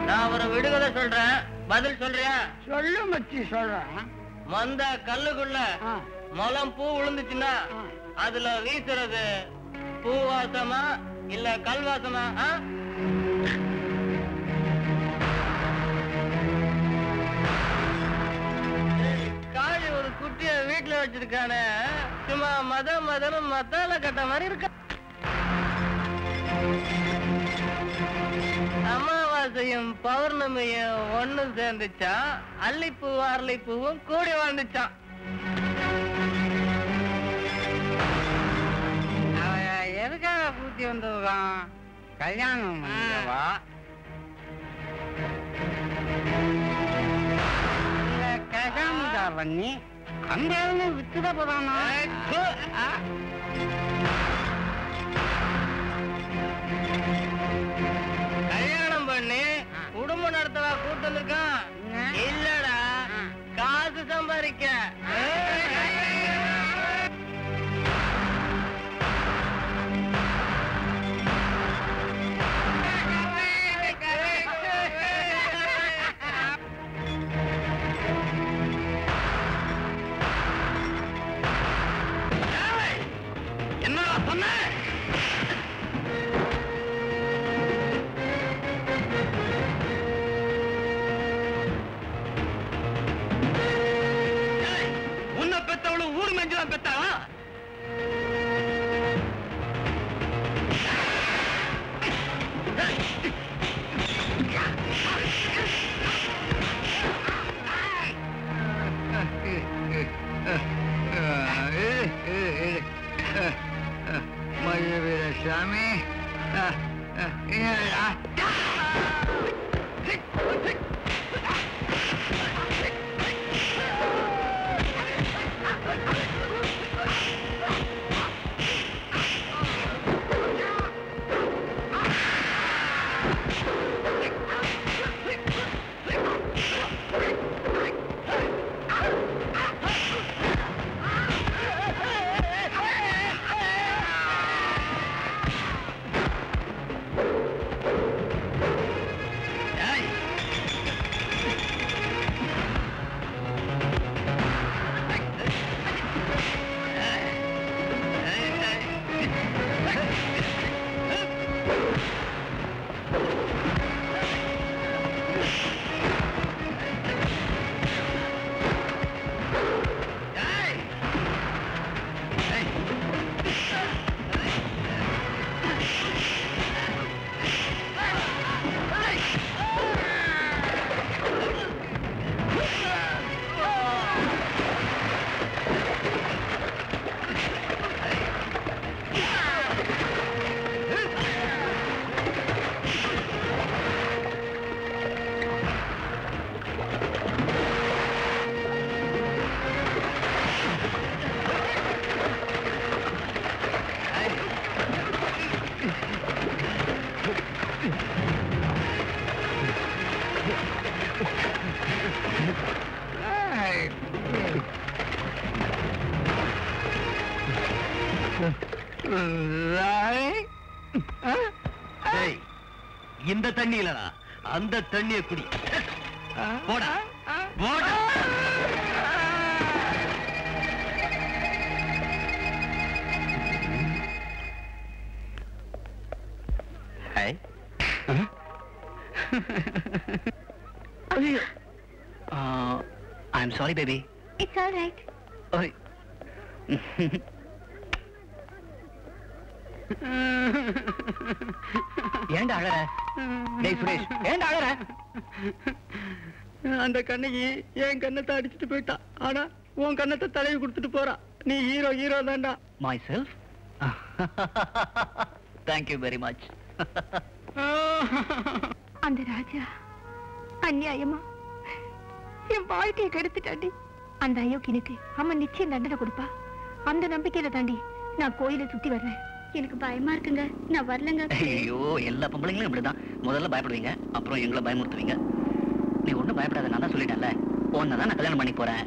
நான் ஒரு விடுகதை சொல்றேன், பதில் சொல்றியா?
சொல்லு மச்சி, சொல்றேன்.
மந்த கல்லுக்குள்ள மலம் பூ விழுந்துச்சுன்னா அதுல வீசுறது பூ வாசமா இல்ல கல் வாசமா? காளி ஒரு குட்டிய வீட்டுல வச்சிருக்கானே, சும்மா மதம் மத்தால கட்ட மாதிரி இருக்க. அமாவாசையும் பௌர்ணமியும் ஒண்ணு சேர்ந்துச்சா, அல்லிப்பூவும் அரளிப்பூவும் கூடி வாழ்ந்துச்சான். எதுக்காக பூத்தி வந்ததுதான்? கல்யாணம் பண்ணவா இல்ல கசாமுதா பண்ணி அந்த வித்துட போறானா? கல்யாணம் பண்ணி குடும்பம் நடத்தவா கூட்டு வந்திருக்கான். இல்லடா, காசு சம்பாதிக்க.
என்னடா சொன்ன?
உன்னை பெத்தவளும் ஊர் மெஞ்சுதான் பெத்தாளா?
சாமி,
இந்த தண்ணியிலடா அந்த தண்ணியை குடி. போடா போடா. Hi.
I am sorry baby.
It's all right.
ஏன்டா அழற? டேய் சுரேஷ், ஏன்டா அழற?
அந்த கண்ணகி என் கண்ணத்தை அடிச்சுட்டு போயிட்டா. ஆனா உன் கண்ணத்தை தடவி கொடுத்துட்டு போறா. நீ ஹீரோ தான்டா.
My self. Thank you very much.
அந்த ராஜா அநியாயமா என் வாழ்க்கையை கெடுத்துட்டாண்டி. அந்த அயோக்கியனுக்கு அம்மன் நிச்சயம் தண்டனை கொடுப்பா. அந்த நம்பிக்கையில தாண்டி நான் கோயிலை சுத்தி வர்றேன்.
எனக்கு பயமா இருக்குங்க, நான் வரலங்க.
ஐயோ, எல்லா பொம்பளைங்களும் இப்படிதான். முதல்ல பயப்படுவீங்க, அப்புறம் எங்களை பயமுறுத்துவீங்க. நீ ஒண்ணும் பயப்படாத, நான் தான் சொல்லிட்டேன்ல. உன்னதான் நான் கல்யாணம் பண்ணி போறேன்.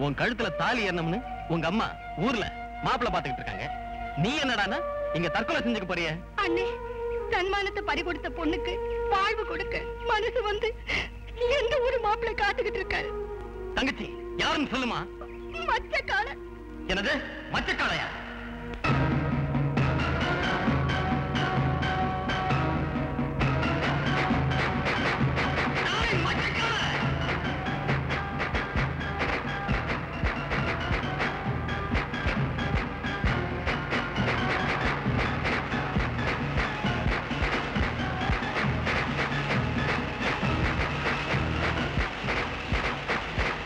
உன் கழுத்துல தாலி ஏறணும்னு உங்க அம்மா ஊர்ல மாப்பிள்ள பாத்துக்கிட்டு இருக்காங்க. நீ என்னடானா இங்க தற்கொலை செஞ்சுக்க போறிய?
அண்ணே, சன்மானத்தை பறி கொடுத்த பொண்ணுக்கு வாழ்வு கொடுக்க மனசு வந்து எந்த ஒரு மாப்பிள்ளை காத்துக்கிட்டு இருக்காரு.
தங்கச்சி யாருன்னு சொல்லுமா.
மச்சக்கால.
என்னது மச்சக்காலையா?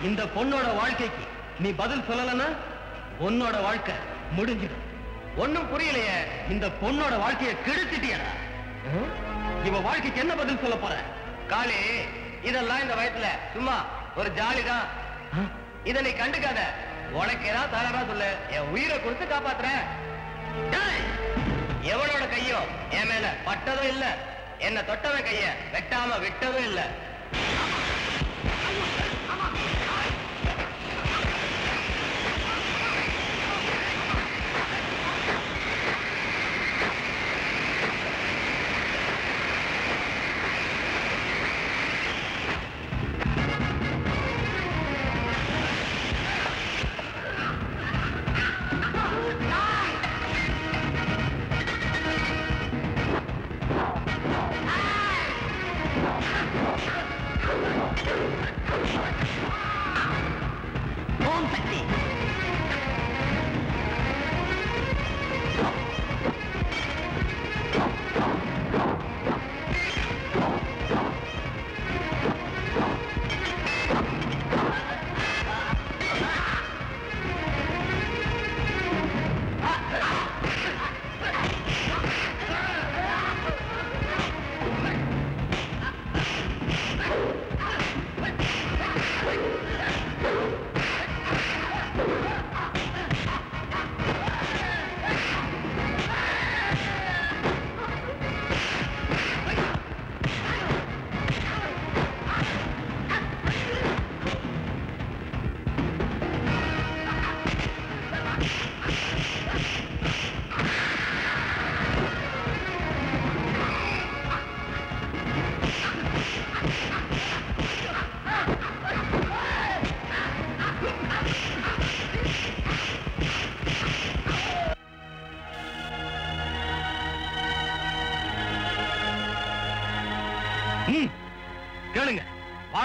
இந்த பொண்ணோட வாழ்க்கைக்கு நீ பதில் சொல்லலன்னா உன்னோட வாழ்க்கை முடிஞ்சிடும். ஒண்ணும் புரியலையே. இந்த பொண்ணோட வாழ்க்கையை கெடுத்துட்டியடா. இவ வாழ்க்கைக்கு என்ன பதில் சொல்ல போற?
காளி, இதெல்லாம் இந்த வயசுல சும்மா ஒரு ஜாலிதான். இத நீ கண்டுக்காத. உனக்கு ஏதாவது தரதா சொல்லு, என் உயிரை கொடுத்து காப்பாத்துறேன். எவனோட கையோ என் மேல பட்டதும் இல்ல, என்ன தொட்டவன் கைய வெட்டாம விட்டதும் இல்ல.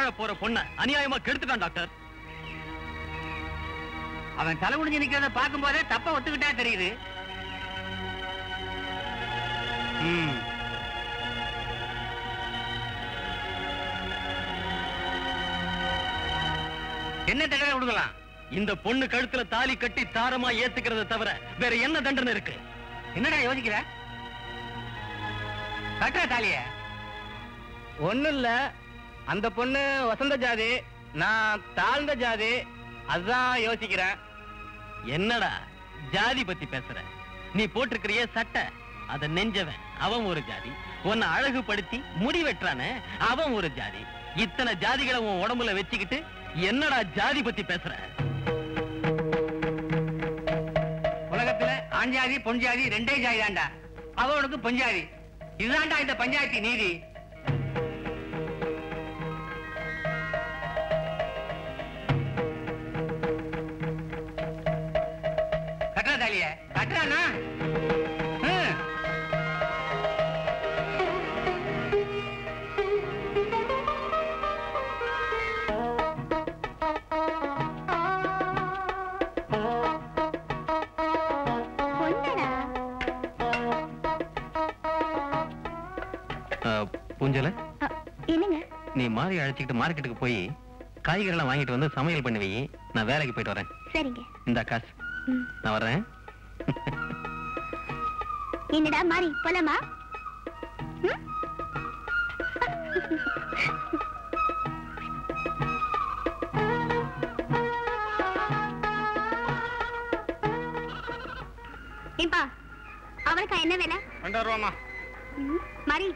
வாழ போற பொண்ண அநியாயமா கெடுத்துட்டான் டாக்டர்.
அவன் தலை குடிஞ்சு நிக்கிறத பார்க்கும் போதே தப்ப ஒத்துக்கிட்டா தெரியுது. என்ன தண்டனை கொடுக்கலாம்?
இந்த பொண்ணு கழுத்துல தாலி கட்டி தாரமா ஏத்துக்கிறத தவிர வேற என்ன தண்டனை இருக்கு?
என்னடா யோசிக்கிற? கட்டுற தாலிய ஒண்ணு இல்ல. அந்த பொண்ணு வசந்த ஜாதி, நான் தாழ்ந்த ஜாதி, அதான் யோசிக்கிறேன்.
என்னடா ஜாதி பத்தி பேசுற? நீ போட்டிருக்கிறிய சட்டை அத நெஞ்சவன் அவன் ஒரு ஜாதி, உன்னை அழகுபடுத்தி முடி வெட்டுறானே அவன் ஒரு ஜாதி. இத்தனை ஜாதிகளை உன் உடம்புல வச்சுக்கிட்டு என்னடா ஜாதி பத்தி பேசுற?
உலகத்துல ஆண் ஜாதி பொன் ஜாதி ரெண்டே ஜாதி தான்டா. அவனுக்கு பொஞ்சாதி. இதுதான்டா இந்த பஞ்சாயத்து நீதி. கட்டுறா தாலிய கட்டுறானா?
பூஞ்சல,
என்னங்க?
நீ மாறி அழைச்சிக்கிட்டு மார்க்கெட்டுக்கு போய் காய்கறிலாம் வாங்கிட்டு வந்து சமையல் பண்ணி வை. நான் வேலைக்கு போயிட்டு வரேன்.
சரிங்க.
இந்த காசு நான் வர்றேன்.
என்னடா மாறி போலாமா? ஏப்பா, அவளுக்கா என்ன வேலை?
2 ரூபாமா.
மாறி,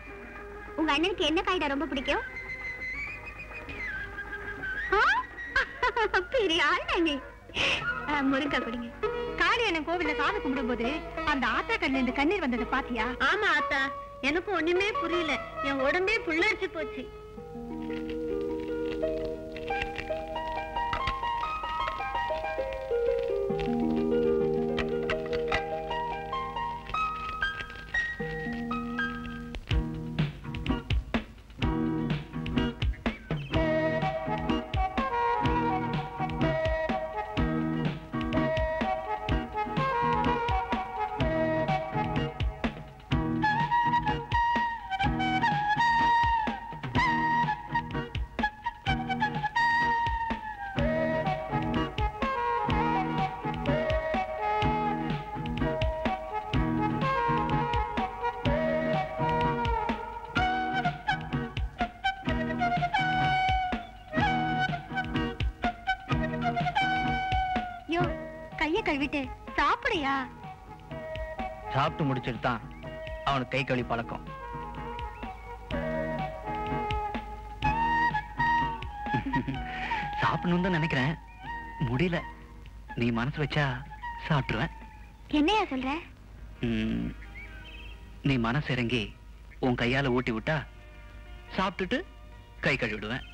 உங்க அண்ணனுக்கு என்ன காய்டா ரொம்ப பிடிக்கும்? பெரிய ஆள் நீ. முருங்கா குடிங்க.
காளியண்ணன் கோவில்ல சாமி கும்பிடும் போது அந்த ஆத்தா கண்ணுல இருந்து கண்ணீர் வந்ததை பாத்தியா?
ஆமா ஆத்தா, எனக்கு ஒண்ணுமே புரியல. என் உடம்பே புல்லரிச்சு போச்சு. கைய கழுவிட்டு சாப்பிடையா?
சாப்பிட்டு முடிச்சிட்டு தான் அவனுக்கு கை கழுவி பழக்கம். சாப்பிடணும்னு தான் நினைக்கிறேன், முடியல. நீ மனசு வச்சா சாப்பிட்டுருவேன்.
என்னையா சொல்ற?
நீ மனசு இறங்கி உன் கையால ஊட்டி விட்டா சாப்பிட்டுட்டு கை கழுவிடுவேன்.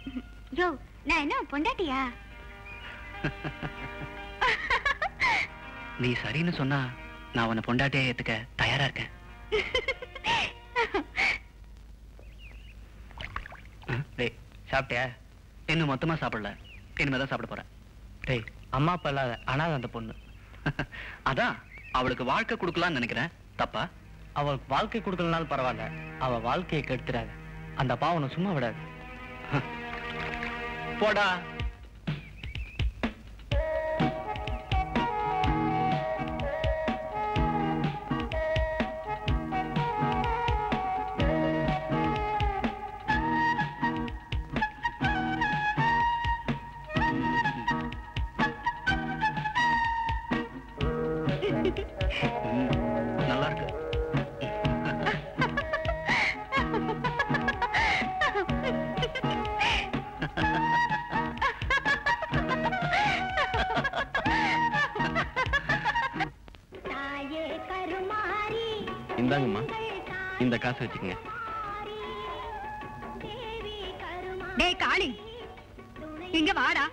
யோ, நான் என்ன பொண்டாட்டியா?
நீ சரின்னு சொன்னா நான் உன்னை பொண்டாட்டியா ஏத்துக்க தயாரா இருக்கேன். டேய், சாப்பிட்டியா? இன்னும் மொத்தமா சாப்பிடல, இனிமேதான் சாப்பிட போறேன். டேய், அம்மா அப்பா இல்லாத அனாதை அந்த பொண்ணு. அதான் அவளுக்கு வாழ்க்கை கொடுக்கலாம்னு நினைக்கிறேன். தப்பா? அவளுக்கு வாழ்க்கை கொடுக்கலனாலும் பரவாயில்ல, அவ வாழ்க்கையை கெடுத்துறாங்க. அந்த பாவனை சும்மா விடாது. போடா. நல்லா இருக்கு.
இந்தாங்கம்மா, இந்த காசு வச்சுக்கங்க.
டேய் காளி, இங்க வாடா.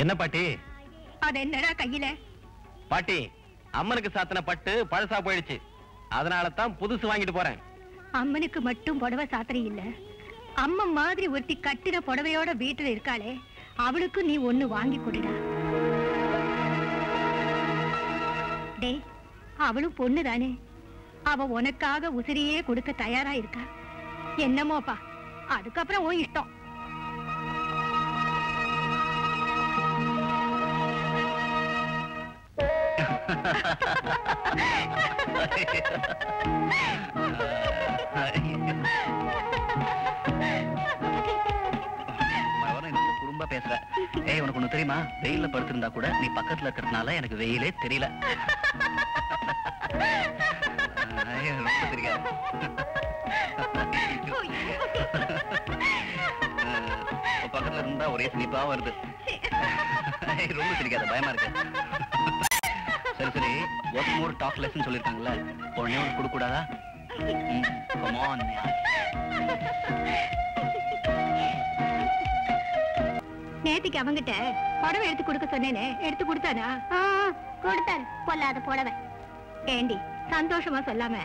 என்ன பாட்டி?
அது என்னடா கையில?
பாட்டி, அம்மனுக்கு சாத்தின பட்டு பழசா போயிடுச்சு, அதனால தான் புதுசு வாங்கிட்டு போறேன்.
அம்மனுக்கு மட்டும் புடவை சாத்திரை இல்ல, அம்மா மாதிரி ஒருத்தி கட்டின புடவையோட வீட்டுல இருக்காளே, அவளுக்கு நீ ஒண்ணு வாங்கி கொடுடா. டே, அவளும் பொண்ணுதானே, அவ உனக்காக உசிரியே கொடுக்க தயாரா இருக்கா. என்னமோப்பா, அதுக்கப்புறம் உன் இஷ்டம்.
குறும்பா பேசுற. ஏய், உனக்கு ஒண்ணு தெரியுமா? வெயில்ல படுத்திருந்தா கூட நீ பக்கத்துல இருக்கிறதுனால எனக்கு வெயிலே தெரியல. ரொம்ப தெரியாது. பக்கத்துல இருந்தா ஒரே சிரிப்பா வருது. ரொம்ப தெரியாத, பயமா இருக்கு. சரி சரி, ஒன் மோர் டாக் லெசன் சொல்லிருக்காங்கல்ல, உடனே உனக்கு கொடுக்க கூடாதா? Come on.
நேத்திக்கு அவங்கிட்ட புடவை எடுத்து கொடுக்க சொன்னேனே, எடுத்து கொடுத்தானா?
கொடுத்தாரு பொல்லாத புடவை.
ஏண்டி சந்தோஷமா சொல்லாம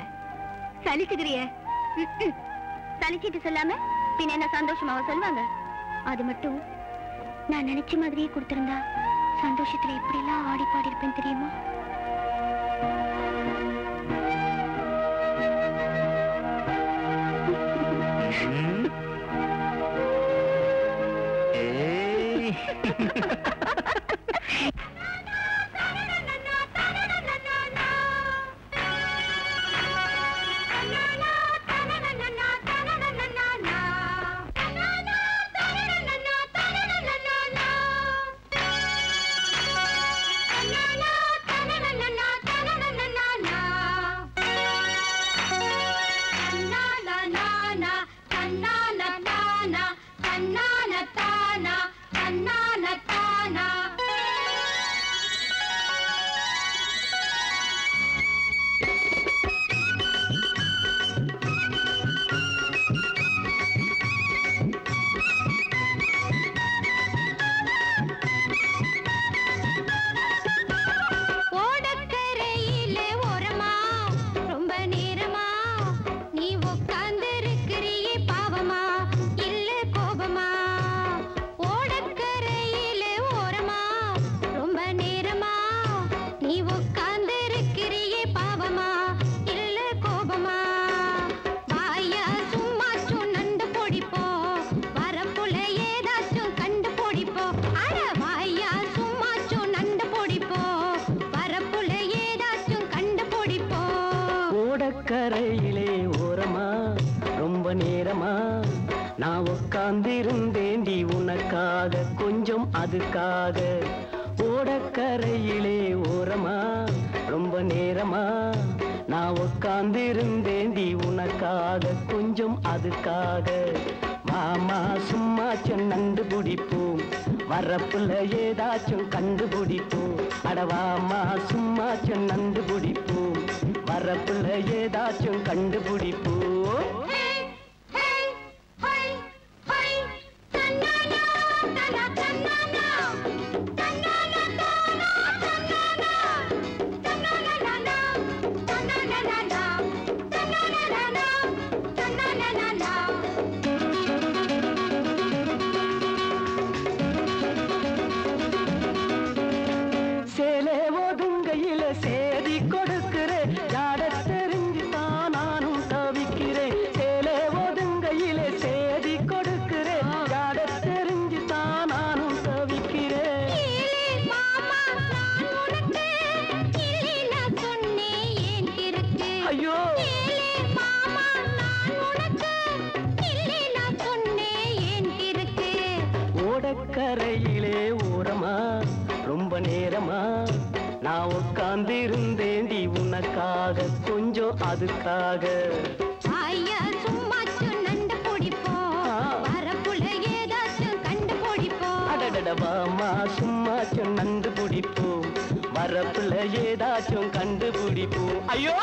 சலிச்சுக்கிறிய?
சலிச்சிட்டு சொல்லாம பின்ன என்ன சந்தோஷமாவ சொல்வாங்க? அது மட்டும் நான் நினைச்ச மாதிரியே கொடுத்திருந்தா சந்தோஷத்துல எப்படி எல்லாம் ஆடி பாடி இருப்பேன் தெரியுமா?
கரையிலே ஓரமா ரொம்ப நேரமா நான் உட்கார்ந்திருந்தேண்டி உனக்காக கொஞ்சம் அதுக்காக. ஓடக்கரையிலே ஓரமா ரொம்ப நேரமா நான் உட்கார்ந்திருந்தேண்டி உனக்காக கொஞ்சம் அதுக்காக. மாமா சும்மா சொன்னண்டு பிடிப்போம், வரப்புல ஏதாச்சும் கண்டுபிடிப்போம். அடவாமா சும்மா சொன்னண்டு பிடிப்போம், வரப்புல ஏதாச்சும் கண்டுபிடிப்போம். சேலே ஒதுங்கையில சேதி கொடுக்கிறேன், ஜாட தெரிஞ்சு தான் நானும் தவிக்கிறேன். சேலே ஒதுங்கையில சேதி கொடுக்கிறேன், ஜாட தெரிஞ்சு தான் நானும் தவிக்கிறேன். ஐயோ ஓடக்கரையிலே ஓரமா ரொம்ப நேரமா நான் உட்கார்ந்திருந்தேண்டி உனக்காக கொஞ்சம் அதுக்காக.
ஐயா சும்மா சொன்னண்டு பிடிப்போம், வரப்புல ஏதாச்சும் கண்டுபிடிப்போம்.
அடடடவாமா சும்மா சொன்னண்டு பிடிப்போம், வரப்புல ஏதாச்சும் கண்டுபிடிப்போம். ஐயோ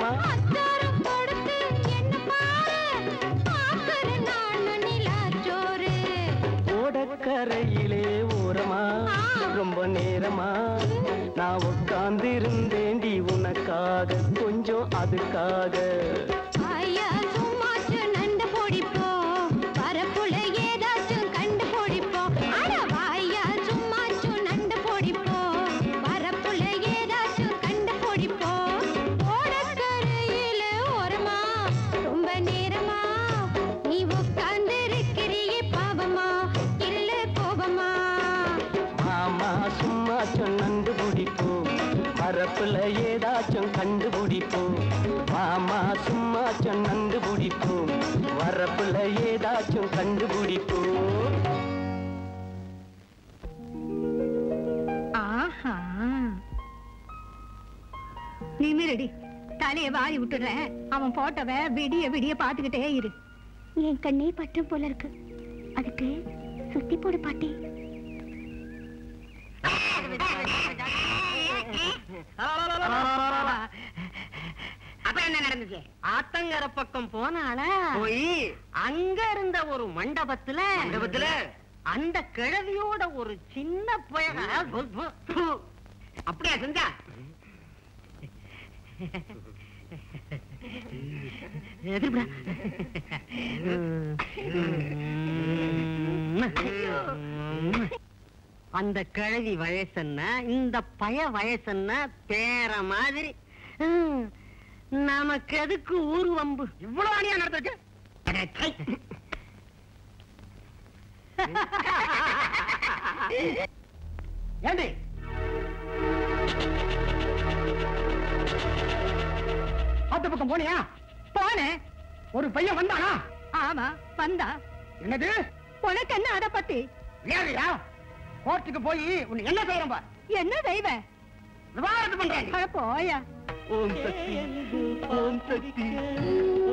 ஓரமா ஓடக்கரையிலே ஓரமா ரொம்ப நேரமா நான் உட்கார்ந்து இருந்தேண்டி உனக்காக கொஞ்சம் அதுக்காக பரப்புல ஏதாச்சும் கண்டுபிடிப்போம் மாமா சும்மா சொன்னந்து பிடிப்போம் வரப்புல ஏதாச்சும் கண்டுபிடிப்போம்.
ஆஹா நிமிரடி தலைய வாரி விட்டுற அவன் போட்டவ விடிய விடிய பாத்துக்கிட்டே இரு.
என் கண்ணே பட்டம் போல இருக்கு அதுக்கு சுத்தி போடு பாட்டி.
அப்ப என்ன நடந்துச்சு? ஆத்தங்கர பக்கம் போனால போய் அங்க இருந்த ஒரு மண்டபத்துல அந்த கிழவியோட ஒரு சின்ன பயக அப்படியா செஞ்சா? அந்த கிழவி வயசுன்ன இந்த பய வயசுன்ன பேர மாதிரி நமக்கு எதுக்கு ஊரு வம்பு? இவ்வளவு அணியா நடந்துருக்கு.
ஏண்டி ஆத்து பக்கம் போனியா?
போனேன்.
ஒரு பையன் வந்தானா?
ஆமா வந்தா.
என்னது
உனக்கு என்ன அத பத்தி?
ஏறியா கோர்ட்டுக்கு போய் உன்னை என்ன செய்யறோம் பார்.
என்ன செய்வ?
விவாதத்து பண்றேன்.
போயா.
ஓம் சக்தி ஓம் சக்தி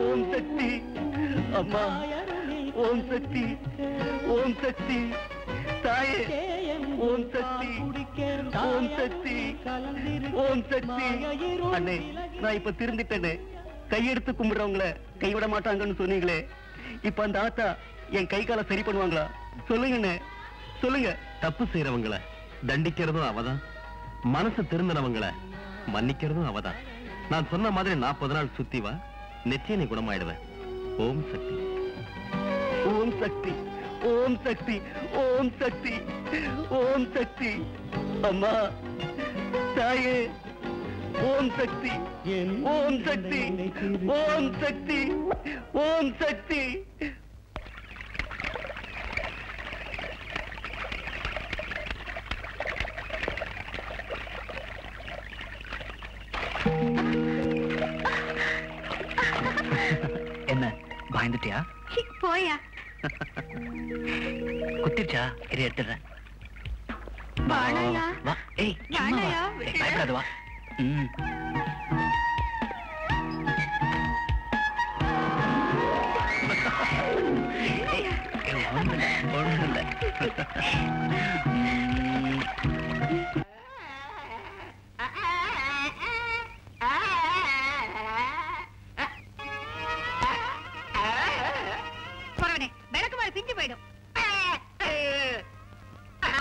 ஓம் சக்தி அம்மா ஓம் சக்தி ஓம் சக்தி தாயே ஓம் சக்தி ஓம் சக்தி ஓம் சக்தி. அண்ணே நான் இப்ப திருந்திட்டேனே. கையெடுத்து கும்பிடுறவங்கள கைவிட மாட்டாங்கன்னு சொன்னீங்களே, இப்ப அந்த ஆத்தா என் கை காலை சரி பண்ணுவாங்களா? சொல்லுங்கண்ணே சொல்லுங்க.
தப்பு செய்யறவங்கள தண்டிக்கிறதும் அவதான், மனசு திருந்தினவங்கள மன்னிக்கிறதும் அவதான். நான் சொன்ன மாதிரி 40 நாள் சுத்தி வா, நிச்சயம் நீ குணமாயிடுவேன். ஓம் சக்தி
ஓம் சக்தி ஓம் சக்தி ஓம் சக்தி ஓம் சக்தி அம்மா தாயே ஓம் சக்தி ஓம் சக்தி ஓம் சக்தி ஓம் சக்தி.
என்ன பயந்துட்டியா?
போயா.
குத்திருச்சா? இரு எடுத்துடுறேன்.
வாழையா?
வா. ஏய் சும்மா வா.
வாழையா?
ஏய், பயப்படாத வா. ம். ஏய், ஒண்ணும் இல்ல.
விளக்கு மேல பிஞ்சு போயிடும்.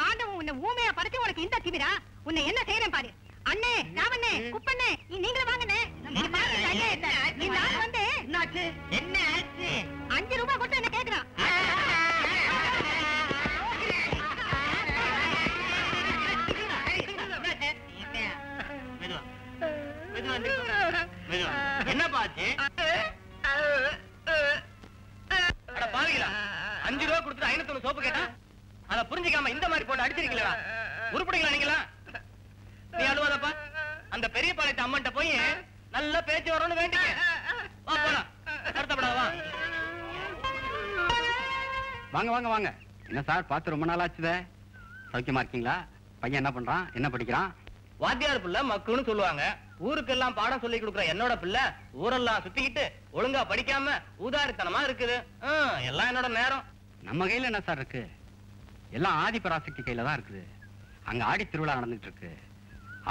ஆண்டவன் உன்னை ஊமையா படைச்சு உனக்கு இந்த திமிரா? உன்னை என்ன செய்யறேன் பாரு. அண்ணே ராவண்ணே குப்பண்ணே நீங்களும் வாங்கண்ணே. இந்த ஆள் வந்து
என்ன ஆச்சு?
5 ரூபாய் கொடுத்து என்ன கேக்குறான்.
என்ன பாச்சு? 5 ரூபா கொடுத்து 501 சோப்பு கேட்டா அத புரிஞ்சுக்காம இந்த மாதிரி போட்டு அடிச்சிருக்கீங்களா? உருப்படிங்களா நீங்களா? நீ அழுவாதப்பா. அந்த பெரிய பாளையத்து அம்மன்ட்ட போய் நல்ல பேச்சு வரும்னு வேண்டிக்க. வா போலாம். வருத்தப்படாத வா. வாங்க வாங்க வாங்க. என்ன சார் பார்த்து ரொம்ப நாள் ஆச்சுதே. சௌக்கியமா இருக்கீங்களா? பையன் என்ன பண்றான்? என்ன படிக்கிறான்? வாத்தியார் பிள்ளை மக்குன்னு சொல்லுவாங்க. ஊருக்கெல்லாம் பாடம் சொல்லி கொடுக்குற என்னோட பிள்ளை ஊரெல்லாம் சுத்திக்கிட்டு ஒழுங்கா படிக்காம ஊதாரித்தனமா இருக்குது. எல்லாம் என்னோட நேரம். நம்ம கையில என்ன சார் இருக்கு? எல்லாம் ஆதிபராசக்தி கையில தான் இருக்குது. அங்க ஆடி திருவிழா நடந்துட்டு இருக்கு.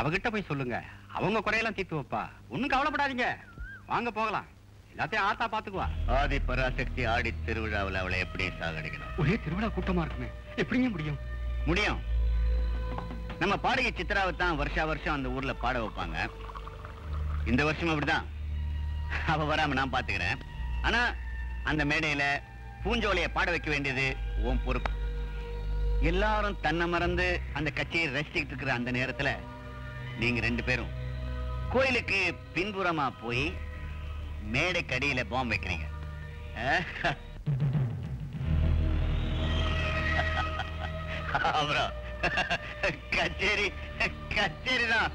அவகிட்ட போய் சொல்லுங்க, அவங்க குறையெல்லாம் தீர்த்து வைப்பா. ஒண்ணும் கவலைப்படாதீங்க. வாங்க போகலாம். எல்லாத்தையும் ஆத்தா பாத்துக்குவா.
ஆதி பராசக்தி ஆடி திருவிழாவில் அவளை எப்படி சாகடிக்கணும்?
ஒரே திருவிழா கூட்டமா இருக்குமே, எப்படிங்க முடியும்?
முடியும். நம்ம பாடகி சித்ராவை தான் வருஷா வருஷம் அந்த ஊர்ல பாட வைப்பாங்க. இந்த வருஷம் அப்படிதான். அவ வராம நான் பாத்துக்கிறேன். ஆனா அந்த மேடையில பூஞ்சோலைய பாட வைக்க வேண்டியது உன் பொறுப்பு. எல்லாரும் தன்னை மறந்து அந்த கட்சியை ரசிச்சுட்டு இருக்கிற அந்த நேரத்துல நீங்க 2 பேரும் கோயிலுக்கு பின்புறமா போய் மேடைக்கு அடியில பாம்பு வைக்கிறீங்க. அப்புறம் கச்சேரி கச்சேரிதான்.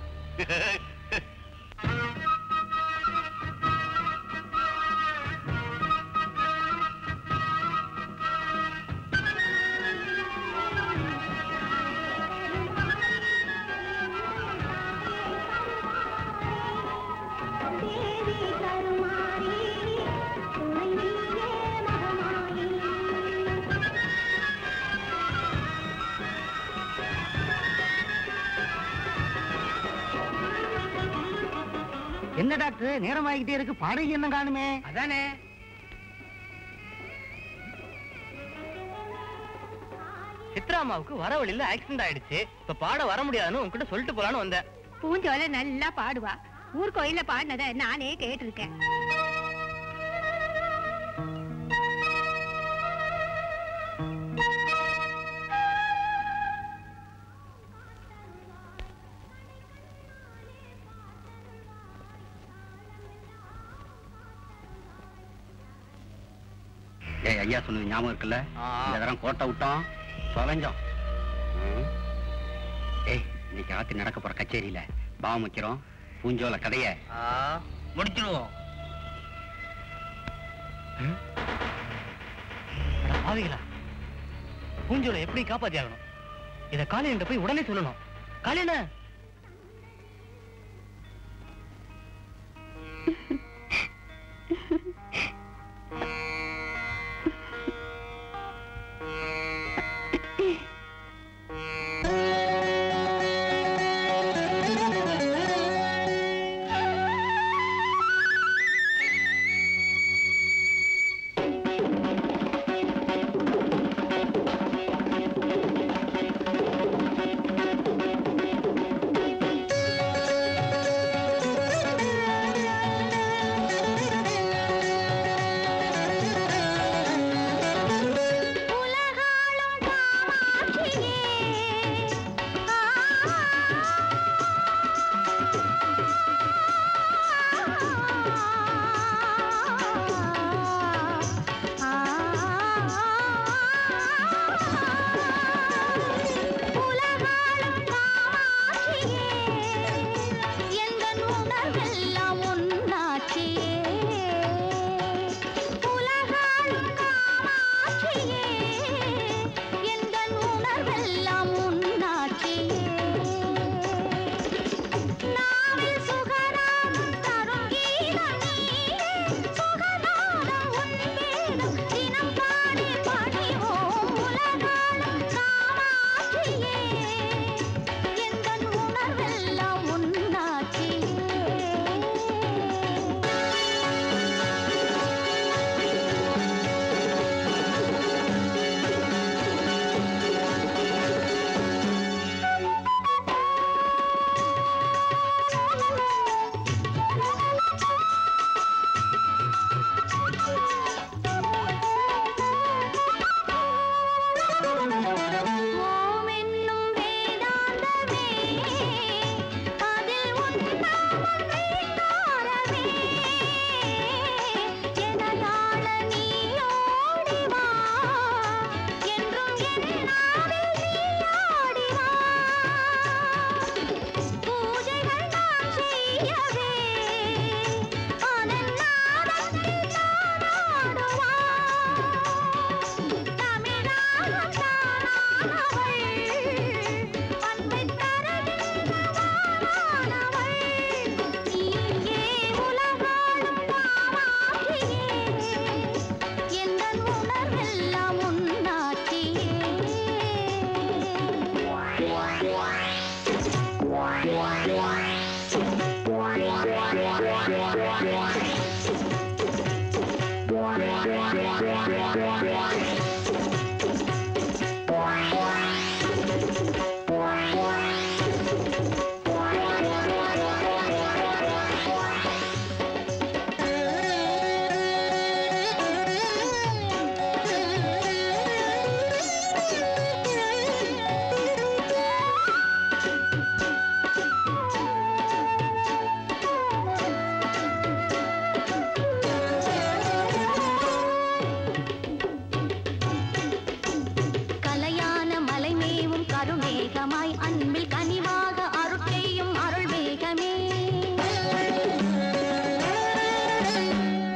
என்ன டாக்டர் நேரம் ஆகிட்டே இருக்கு, பாடகி என்ன காணுமே?
அதானே சித்ராமாவுக்கு வர வழியில ஆக்சிடென்ட் ஆயிடுச்சு. இப்ப பாட வர முடியாதுன்னு உன்கிட்ட சொல்லிட்டு போலான்னு வந்தேன்.
பூஞ்சோலை நல்லா பாடுவா. ஊர் கோயில்ல பாடினத நானே கேட்டிருக்கேன்.
ஏய், ஐயா சொன்னது ஞாபகம் இருக்குல்ல? இந்த தரம் கோட்டை விட்டோம் சொலஞ்சோம். ஏய், இன்னைக்கு ஆத்தி நடக்க போற கச்சேரியில பாவம் வைக்கிறோம். பூஞ்சோல கதைய முடிச்சிருவோம்.
பாவிகளா, பூஞ்சோலை எப்படி காப்பாத்தி ஆகணும்? இத காளியன்ட்ட போய் உடனே சொல்லணும். காளியண்ண,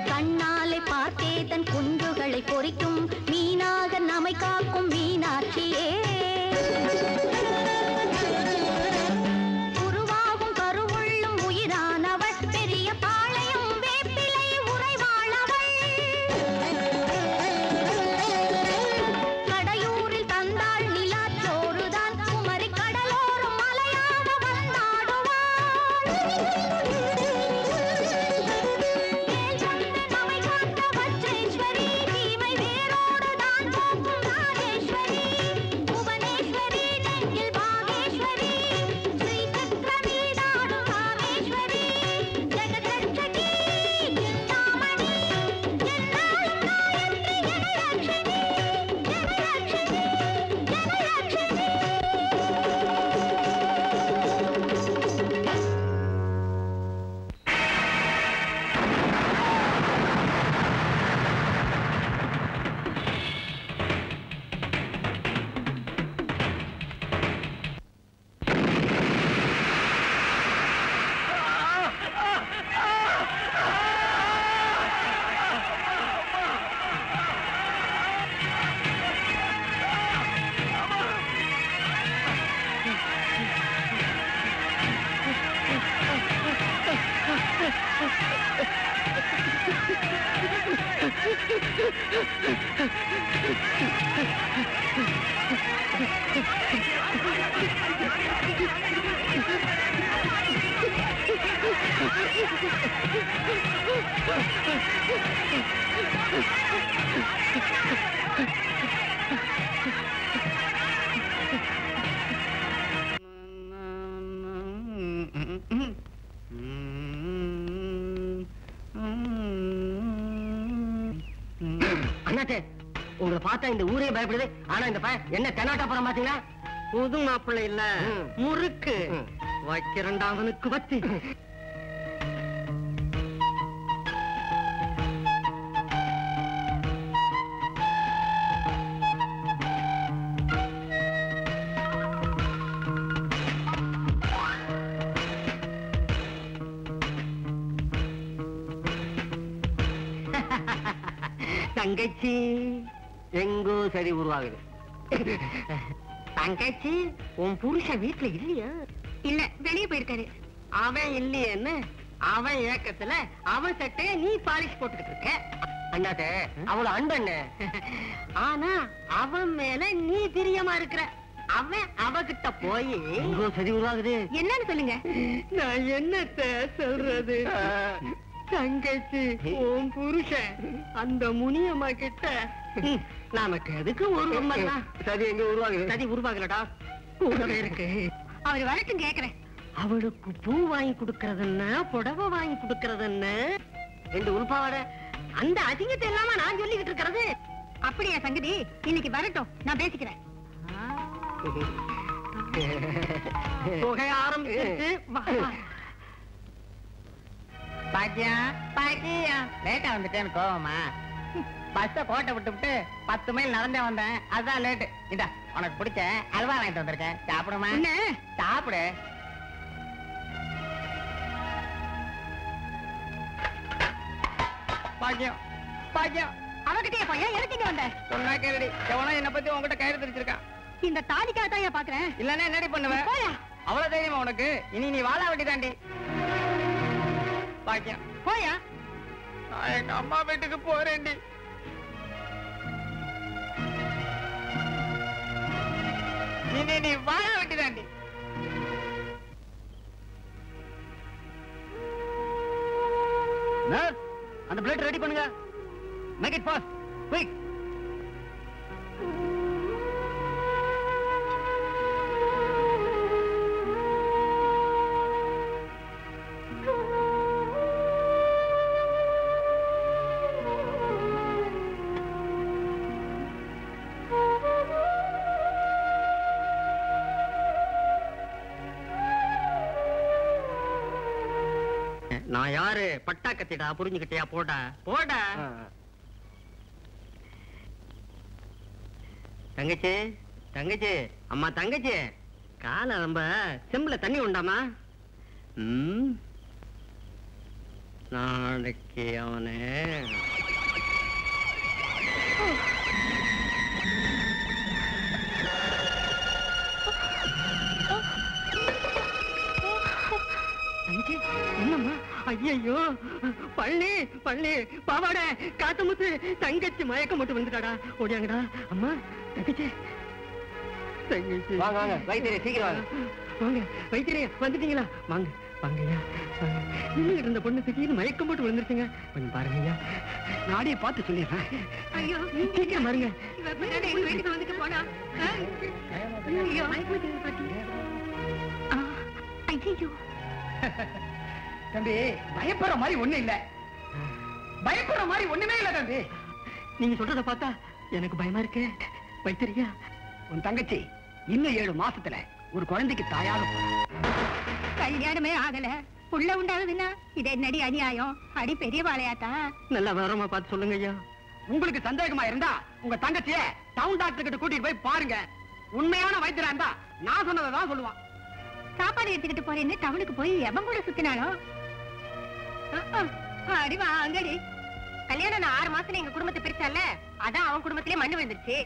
கண்ணாலை பார்த்தே தன் குஞ்சுகளை பொறிக்கும் மீனாக நம்மை காக்கும் மீனாட்சியே உருவாகும் கருவுள்ளும் உயிரானவள் பெரிய பாளையம் வேப்பிலை உறைவாளவள் கடையூரில் தந்தாள் நிலாச்சோறுதான் குமரி கடலோரம் மலையாக வந்தாடுவாள்
உங்களை பார்த்தா இந்த ஊரே பயப்படுது. ஆனா இந்த பையன் என்ன தென்னாட்டா போறான் பாத்தீங்களா? புது மாப்பிள்ளை இல்ல, முறுக்கு வைக்கிறண்டாவனுக்கு வச்சு. தங்கச்சி எங்கோ சரி உருவாகுது. தங்கச்சி உன் புருஷன் வீட்டுல இல்லையா?
இல்ல, வெளியே போயிருக்காரு.
அவன் இல்லையேன்னு அவன் ஏக்கத்துல அவன் சட்டைய நீ பாலிஷ் போட்டுக்கிட்டு இருக்க. அண்ணாத்த அவளோட அன்பண்ண. ஆனா அவன் மேல நீ பிரியமா இருக்கிற. அவன் அவகிட்ட போய் எங்கோ சரி உருவாகுது.
என்னன்னு சொல்லுங்க.
நான் என்னத்த சொல்றது? தங்கச்சி உன் புருஷன் அந்த முனியம்மா கிட்ட நமக்கு எதுக்கு ஒரு சரி எங்க உருவாகுது? சரி உருவாகலடா, கூடவே இருக்கு.
அவர் வரட்டும் கேக்குறேன்.
அவளுக்கு பூ வாங்கி கொடுக்கறதுன்னு புடவை வாங்கி கொடுக்கறதுன்னு ரெண்டு உள்பாவட அந்த அதிகத்தை இல்லாம நான் சொல்லிக்கிட்டு இருக்கிறது.
அப்படியா சங்கதி? இன்னைக்கு வரட்டும், நான் பேசிக்கிறேன்.
புகை ஆரம்பிச்சு பாக்கியா பாக்கியா லேட்டா வந்துட்டேன்னு கோவமா? பஸ்ஸ கோட்டை விட்டு 10 மைல் நடந்தே வந்தேன், அதான் லேட்டு. இதா உனக்கு பிடிச்ச அல்வா வாங்கிட்டு வந்திருக்கேன், சாப்பிடுமா? சாப்பிடு. பாக்கியம் பாக்கியம்
அவகிட்டே போய் எதுக்கு வந்த?
சொன்னா கேளுடி, எவனோ என்ன பத்தி உங்ககிட்ட கயிறு தெரிச்சிருக்கான்.
இந்த தாலிக்காக தான் பாக்குறேன்.
இல்லன்னா என்னடி பண்ணுவேன்? அவ்வளவு தைரியமா உனக்கு? இனி நீ வாழா வெட்டி தாண்டி. பாக்கியம்
போயா?
நான் எங்க அம்மா வீட்டுக்கு போறேன்டி. இனி நீ வாழா வெட்டி தாண்டி. அந்த பிளேட் ரெடி பண்ணுங்க. Make it fast, quick. நான் யாரு? பட்டா கத்திடா, புரிஞ்சுக்கிட்டியா? போடா போடா. தங்கச்சி தங்கச்சி, அம்மா தங்கச்சி, காலை ரொம்ப செம்புல தண்ணி உண்டாமா?
நாளைக்கு அவனே என்னம்மா? ஐயோ பள்ளி பள்ளி பாவாட காத்து முத்து தங்கச்சி மயக்கம் மட்டும் வந்துட்டாடா. ஓடியாங்கடா. அம்மா தங்கச்சி தங்கச்சி வாங்க வாங்க வைத்தியரே சீக்கிரம் வாங்க. வாங்க வைத்தியரே வந்துட்டீங்களா? வாங்க வாங்கய்யா இன்னும் இருந்த பொண்ணு திடீர்னு மயக்கம் போட்டு விழுந்துருச்சுங்க. கொஞ்சம் பாருங்கய்யா. நாடியை பார்த்து சொல்லிடுறேன்.
ஐயோ
சீக்கிரம் பாருங்க.
எங்க வீட்டுக்கு வந்துட்டு போனா ஐயோ ஐயோ
தம்பி பயப்படுற மாதிரி ஒண்ணு இல்ல, பயப்படுற மாதிரி ஒண்ணுமே இல்ல தம்பி.
நீங்க சொல்றத பார்த்தா எனக்கு பயமா இருக்கு. வைத்தியரையா
உன் தங்கச்சி இன்னும் 7 மாசத்துல ஒரு குழந்தைக்கு தாயாக போறா.
கல்யாணமே ஆகல புள்ள உண்டாகுதுன்னா இது என்னடி அநியாயம்? அடி பெரிய வாழையாத்தா.
நல்லா விவரமா பார்த்து சொல்லுங்க ஐயா.
உங்களுக்கு சந்தேகமா இருந்தா உங்க தங்கச்சிய டவுன் டாக்டர் கிட்ட கூட்டிட்டு போய் பாருங்க. உண்மையான வைத்தியரா இருந்தா நான் சொன்னதான் சொல்லுவான்.
சாப்பாடு எடுத்துக்கிட்டு போறேன்னு டவுனுக்கு போய் எவன் கூட சுத்தினாலும் அடி வாங்கடி. கல்யாணம் 6 மாசத்துல எங்க குடும்பத்தை பிரிச்சால, அதான் அவன் குடும்பத்திலே மண்ணு விழுந்துருச்சு.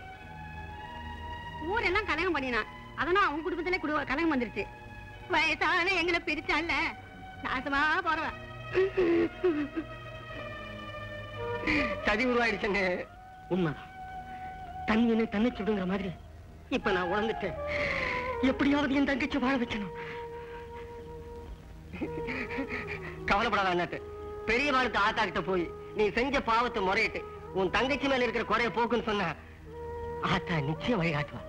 ஊரெல்லாம் கலகம் பண்ணினான், அதனால அவன் குடும்பத்திலே கலகம் வந்துருச்சு. வயசான எங்களை பிரிச்சால, நாசமா போறவன்.
சதி உருவாயிடுச்சுங்க. உண்மை தண்ணி தன்னை சுடுங்கிற மாதிரி இப்ப நான் உணர்ந்துட்டேன். எப்படியாவது என் தங்கச்சி வாழ வைக்கணும். கவலைப்படாத அண்ணாட்டு. பெரிய வாழ்த்து ஆத்தா கிட்ட போய் நீ செஞ்ச பாவத்தை முறையிட்டு உன் தங்கச்சி மேல இருக்கிற குறைய போக்குன்னு சொன்ன ஆத்தா நிச்சயம் வழிகாட்டுவா.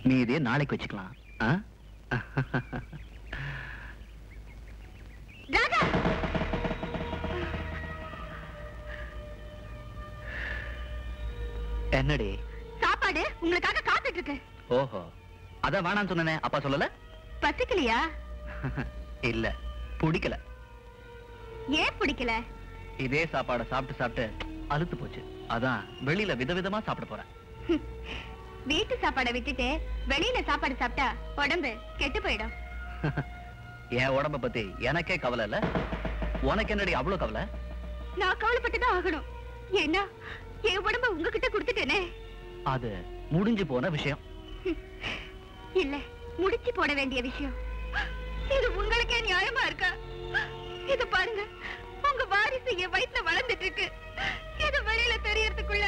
நீ இதே நாளைக்கு வச்சுக்கலாம்.
ராஜா
என்னடி
சாப்பாடு உங்களுக்காக காத்துட்டு இருக்கு.
ஓஹோ அதான் வேணான்னு சொன்னனே, அப்பா சொல்லல?
பசிக்கலையா?
இல்ல பிடிக்கல.
ஏன் பிடிக்கல?
இதே சாப்பாட சாப்பிட்டு சாப்பிட்டு அலுத்து போச்சு. அதான் வெளியில விதவிதமா சாப்பிட போறேன்.
வீட்டு சாப்பாடை விட்டுட்டு வெளியில சாப்பாடு சாப்பிட்டா உடம்பு கெட்டு போயிடும்.
என் உடம்ப பத்தி எனக்கே கவலை இல்ல, உனக்கு என்னடி அவ்வளவு கவலை?
நான் கவலைப்பட்டுதான் ஆகணும். ஏன்னா என் உடம்ப உங்ககிட்ட கொடுத்துட்டேனே.
அது முடிஞ்சு போன விஷயம்.
இல்ல முடிச்சு போட வேண்டிய விஷயம். இது உங்களுக்கே நியாயமா இருக்கா? இது பாருங்க, உங்க வாரிசு என் வயித்துல வளர்ந்துட்டு இருக்கு. இது வெளியில தெரியறதுக்குள்ள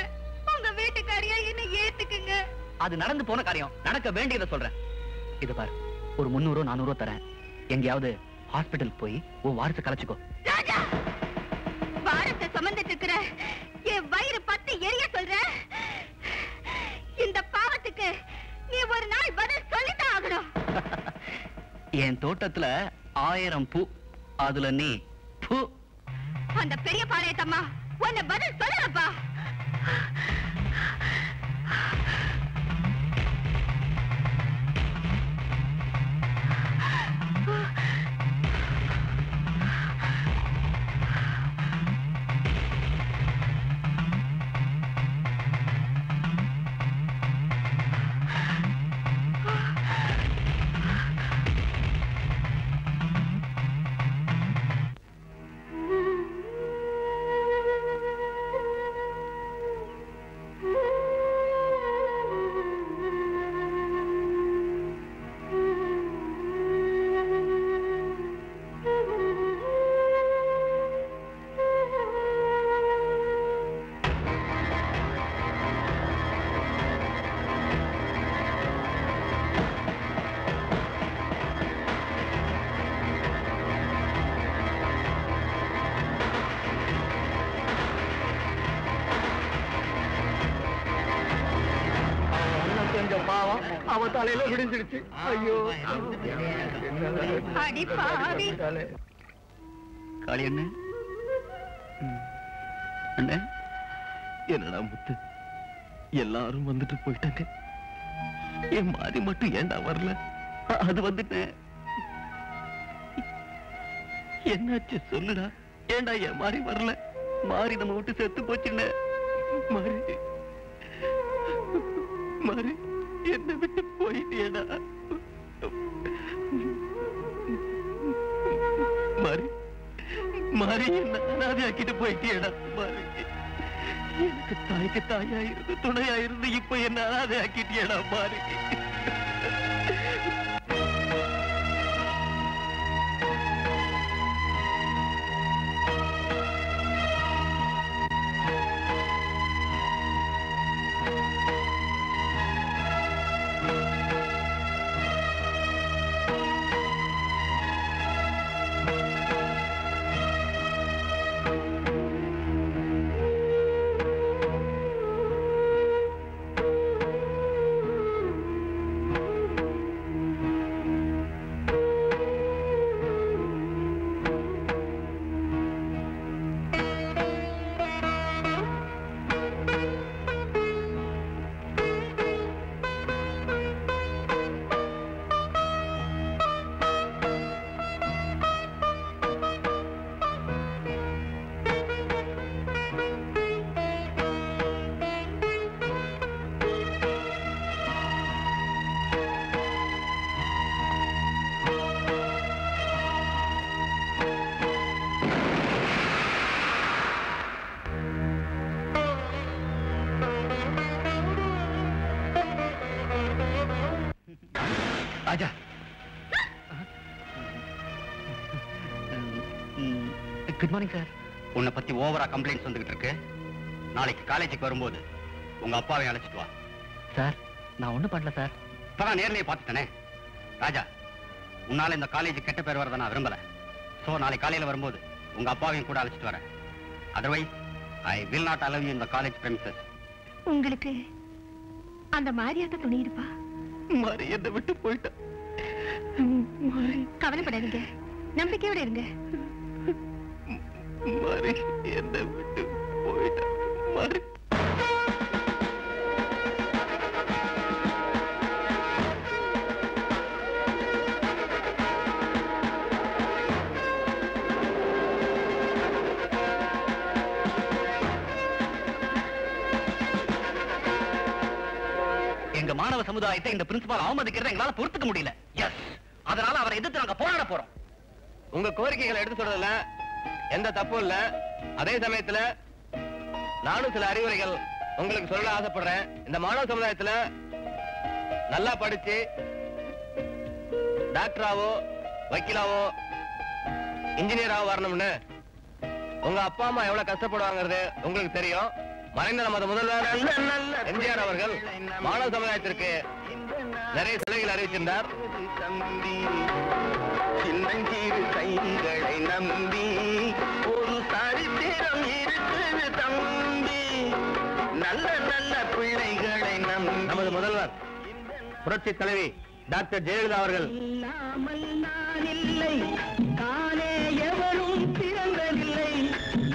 உங்க வீட்டுக்காரியா என்ன ஏத்துக்குங்க.
அது நடந்து போன காரியம், நடக்க வேண்டியதை சொல்றேன். இது பாரு, ஒரு 300 400 தரேன். எங்கேயாவது ஹாஸ்பிட்டலுக்கு போய் உன் வாரிசு கலைச்சுக்கோ.
ராஜா, வாரத்தை சுமந்துட்டு இருக்கிற என் வயிறு பத்தி எரிய சொல்ற. இந்த பாவத்துக்கு நீ ஒரு நாள் பதில் சொல்லித்தான் ஆகணும்.
என் தோட்டத்துல 1000 பூ, அதுல நீ பூ.
அந்த பெரிய பாளையத்தம்மா உன்னை பதில் சொல்லலப்பா.
பாவம் அவ தலையில விடிஞ்சிடுச்சு. ஐயோ
அடி பாவி.
காளி அண்ணே, அண்ணே,
என்னடா முத்து, எல்லாரும் வந்துட்டு போயிட்டாங்க. என் மாறி மட்டும் ஏன்டா வரல?
அது வந்துட்டேன்.
என்னாச்சு சொல்லுடா. ஏன்டா என் மாறி வரல?
மாறி நம்ம விட்டு செத்து போச்சுண்ணே.
மாறி மாறி என்ன விட்டு போயிட்டேடா. மாறி மாறி என்ன அனாதையாக்கிட்டு போயிட்டேடா மாறி. எனக்கு தாய்க்கு தாயாயிருந்து துணையாயிருந்து இப்ப என்ன அனாதையாக்கிட்டியடா மாறி.
ராஜா,
குட் மார்னிங் சார்.
உன்னை பத்தி ஓவரா கம்ப்ளைண்ட்ஸ் வந்துகிட்டு இருக்கு. நாளைக்கு காலேஜுக்கு வரும்போது உங்க அப்பாவை அழைச்சிட்டு வா.
சார் நான் ஒண்ணும் பண்ணல சார்.
இப்பதான் நேர்லயே பார்த்துட்டேனே. ராஜா, உன்னால இந்த காலேஜ் கெட்ட பேர் வரத நான் விரும்பல. சோ நாளைக்கு காலையில வரும்போது உங்க அப்பாவையும் கூட அழைச்சிட்டு வரேன். Otherwise I will not allow you in the college premises.
உங்களுக்கு அந்த மாரியாத்த துணி இருப்பா?
மாறி என்னை விட்டு போயிட்டா.
கவலைப்படாதீங்க, நம்பிக்கையோட இருங்க.
மாறி என்னை விட்டு போயிட்டா. மாறி
எங்க மாணவ சமுதாயத்தை இந்த பிரின்சிபால் அவமதிக்கிறத எங்களால பொறுத்துக்க முடியல. எஸ், அதனால அவரை எதிர்த்து நாங்க போராட போறோம்.
உங்க கோரிக்கைகளை எடுத்து சொல்றதுல எந்த தப்பும் இல்ல. அதே சமயத்துல நானும் சில அறிவுரைகள் உங்களுக்கு சொல்ல ஆசைப்படுறேன். இந்த மாணவ சமுதாயத்துல நல்லா படிச்சு டாக்டராவோ வக்கீலாவோ இன்ஜினியராவோ வரணும்னு உங்க அப்பா அம்மா எவ்வளவு கஷ்டப்படுவாங்கிறது உங்களுக்கு தெரியும். மறைந்த நமது முதல்வர் எம்ஜிஆர் அவர்கள் மாணவ சமுதாயத்திற்கு நிறைய சலுகைகள் அறிவிச்சிருந்தார். சின்னஞ்சிறு கைகளை நம்பி ஒரு சரித்திரம் இருக்குது தம்பி. நல்ல நல்ல பிள்ளைகளை நம்பி நமது முதல்வர் புரட்சி தலைவி டாக்டர் ஜெயலலிதா அவர்கள்
நான் இல்லை, தானே எவரும் பிறந்ததில்லை,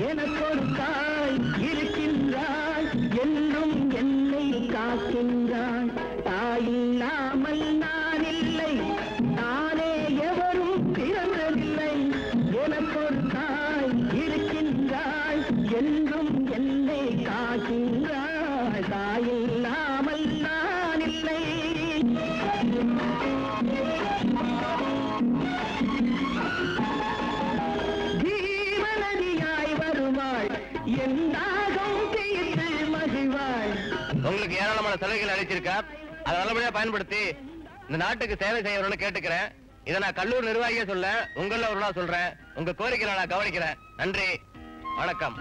எனக்கு ஒரு தாய் இருக்கின்றாள், என்றும் என்னை காக்கின்றாள். தாயில்லாமல் நான் இல்லை, தானே எவரும் பிறந்ததில்லை, எனக்கு ஒரு தாய் இருக்கின்றாள், என்றும் என்னை காக்கின்றாள். தாயில்லாமல் நான் இல்லை. ஜீவநதியாய் வருவாள், என் தாகம் தீர்த்து மகிழ்வாள்.
உங்களுக்கு ஏராளமான சலுகைகள் அளிச்சிருக்கார். அதை நல்லபடியா பயன்படுத்தி இந்த நாட்டுக்கு சேவை செய்யணும்னு கேட்டுக்கிறேன். இதை நான் கல்லூரி நிர்வாகியே சொல்ல, உங்கள ஒரு நாள் சொல்றேன். உங்க கோரிக்கைகளை நான் கவனிக்கிறேன். நன்றி, வணக்கம்.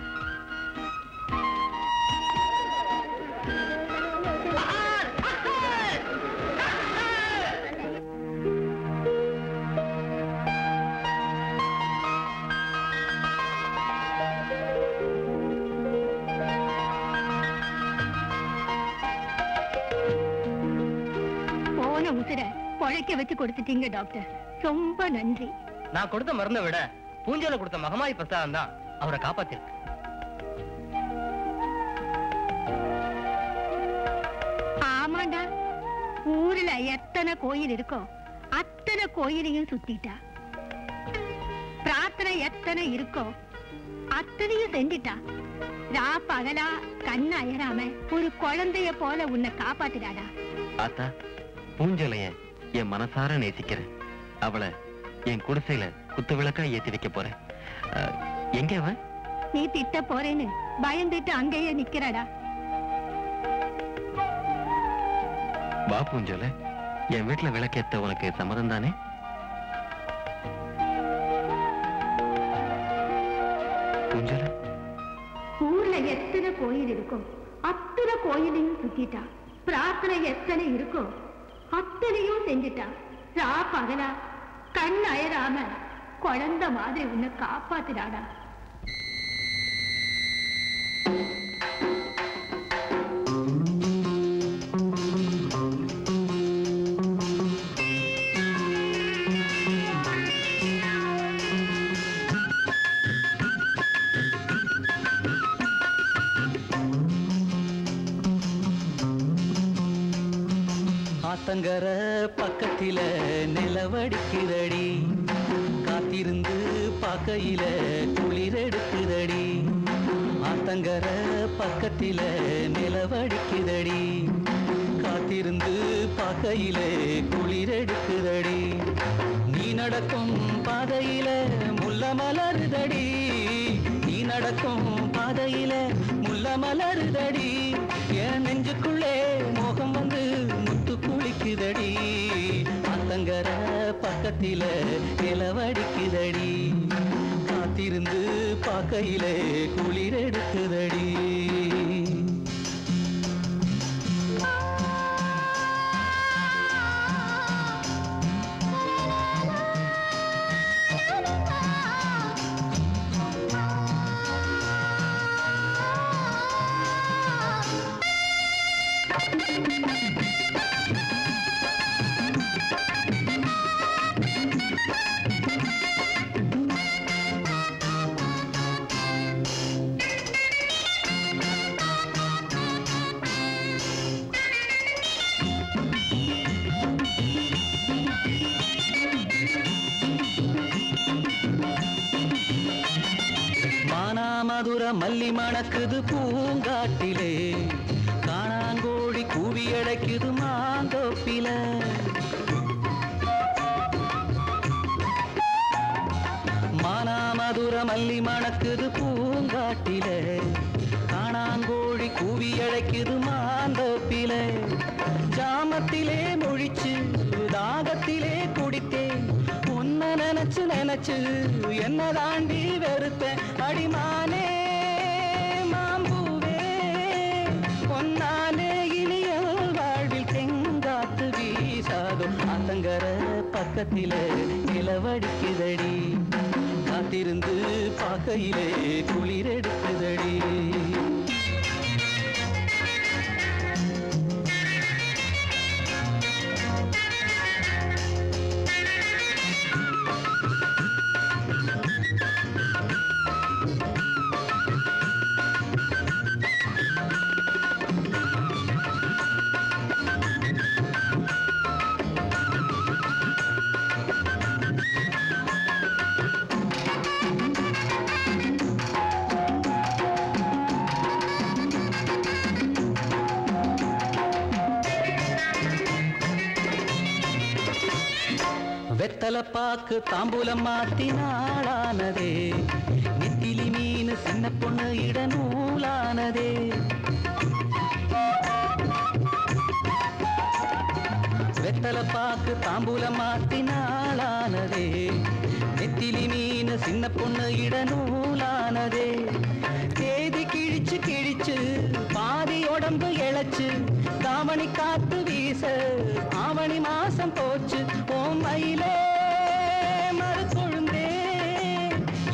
போன உசுர பொழைக்க வச்சு கொடுத்துட்டீங்க டாக்டர், ரொம்ப நன்றி.
நான் கொடுத்த மருந்தை விட பூஞ்சையில கொடுத்த மகமாயி பிரசாதம் தான் அவரை காப்பாத்திருக்கு.
ஆமாண்டா, ஊர்ல எத்தனை கோயில் இருக்கோ அத்தனை கோயிலையும் சுத்திட்டா. பிரார்த்தனை எத்தனை இருக்கோ அத்தனையும் செஞ்சிட்டா. ரா பகலா கண்ண அயராம ஒரு குழந்தைய போல உன்னை காப்பாத்திடாடா.
ஆத்தா, பூஞ்சலைய என் மனசார நேசிக்கிறேன். அவளை என் குடிசையில குத்து விளக்கா ஏத்தி வைக்க போறேன். எங்க அவன்?
நீ திட்ட போறேன்னு பயந்துட்டு அங்கேயே நிக்கிறாடா.
வா பூஞ்சோல, என் வீட்டுல விளக்கேத்த உனக்கு சம்மதம் தானே? பூஞ்சோல,
ஊர்ல எத்தனை கோயில் இருக்கும் அத்தனை கோயிலையும் சுத்திட்டா. பிரார்த்தனை எத்தனை இருக்கும் அத்தனையும் செஞ்சுட்டா. ரா பகலா கண் அயராம குழந்தை மாதிரி உன்னை காப்பாத்துடாடா.
ஆத்தங்கர பக்கத்தில நிலவடிக்குதடி, காத்திருந்து பார்க்கையில குளிர் எடுக்குதடி. ஆத்தங்கர பக்கத்தில நிலவடிக்குதடி, காத்திருந்து பார்க்கையில குளிர் எடுக்குதடி. நீ நடக்கும் பாதையில முல்ல மலருதடி, நீ நடக்கும் பாதையில முல்ல மலருதடி. என் நெஞ்சுக்குள்ளே மோகம் வந்து முத்து குளிக்குதடி. ஆத்தங்கர பக்கத்தில நிலவடிக்குதடி, காத்திருந்து பார்க்கையிலே குளிர் எடுக்குதடி. மதுர மல்லி மணக்குது பூங்காட்டிலே, காணாங்கோழி கூவி அடைக்குது மாந்தோப்பில. மானாமதுர மல்லி மணக்குது பூங்காட்டிலே, காணாங்கோழி கூவி அடைக்குது மாந்தோப்பில. ஜாமத்திலே மொழிச்சு தாகத்திலே குடித்தேன், உன்னை நினைச்சு நினைச்சு என்ன தாண்டி வெறுத்தேன். அடிமானே மாம்பூவே பொன்னாலே இனிய வாழ்வில் தெங்காத்து வீசாதோ. ஆத்தங்கர பக்கத்திலே நிலவடிக்குதடி, காத்திருந்து பார்க்கையிலே குளிர் எடுக்குதடி. வெத்தலப்பாக்கு தாம்பூலம் மாத்தி நாளானதே, நெத்திலி மீன் சின்ன பொண்ணு இட நூலானதே. வெத்தலப்பாக்கு தாம்பூலம் மாத்தி நாளானதே, நெத்திலி மீன் சின்ன பொண்ணு இட நூலானதே. தேதி கிழிச்சு கிழிச்சு பாதி உடம்பு இழைச்சு, தாவணி காத்து வீச ஆவணி மாசம் போச்சு. ஓம் மயிலே மறுக்கொழுந்தே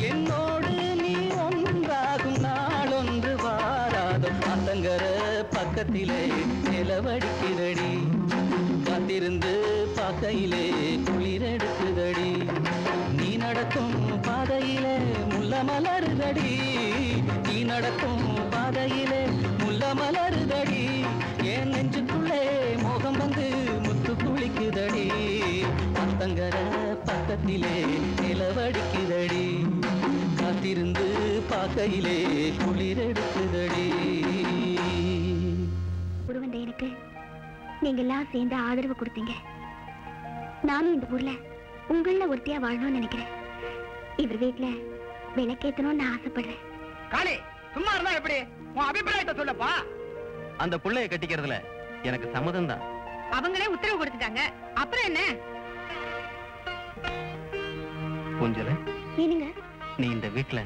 என்னோடு நீ ஒன்றாகும் நாள் ஒன்று வாராதோ. ஆத்தங்கர பக்கத்திலே நிலவடிக்குதடி, காத்திருந்து பார்க்கையிலே குளிர் எடுக்குதடி. நீ நடக்கும் பாதையிலே முல்ல மலருதடி, நீ நடக்கும் பாதையிலே முல்ல மலருதடி. என் நெஞ்சுக்குள்ளே மோகம் வந்து முத்து குளிக்குதடி. ஆத்தங்கர பக்கத்திலே நிலவடிக்குதடி, காத்திருந்து பார்க்கையிலே குளிர் எடுக்குதடி.
ஒருவன் எனக்கு நீங்க எல்லாம் சேர்ந்து ஆதரவு கொடுத்தீங்க. நானும் இந்த ஊர்ல உங்கள ஒருத்தியா வாழணும்னு நினைக்கிறேன். இவர் வீட்டுல விளக்கேத்தணும்னு ஆசைப்படுறேன்.
காளி சும்மா இருந்தா எப்படி? உன் அபிப்பிராயத்தை சொல்லப்பா.
அந்த புள்ளைய கட்டிக்கிறதுல எனக்கு சம்மதம் தான்.
அவங்களே உத்தரவு கொடுத்துட்டாங்க, அப்புறம் என்ன?
பூஞ்சல,
ஏனுங்க?
நீ இந்த வீட்டுல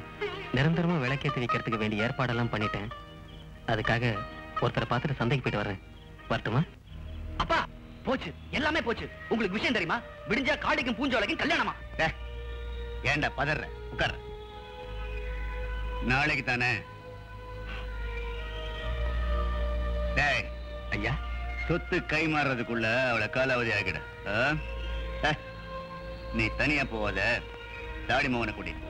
நிரந்தரமா விளக்கேத்தி வைக்கிறதுக்கு வேண்டிய ஏற்பாடெல்லாம் பண்ணிட்டேன். அதுக்காக ஒருத்தரை பார்த்துட்டு சந்தைக்கு போயிட்டு வர்றேன். வரட்டுமா?
அப்பா போச்சு, எல்லாமே போச்சு. உங்களுக்கு விஷயம் தெரியுமா? விடிஞ்சா காளிக்கும் பூஞ்சோலைக்கும் கல்யாணமா?
ஏண்டா பதற? உட்கார. நாளைக்கு தானே? டேய்
ஐயா,
சொத்து கை மாறுறதுக்குள்ள அவளை காலாவதி ஆகிட. நீ தனியா போவாத, தாடி மகனை கூட்டிட்டு.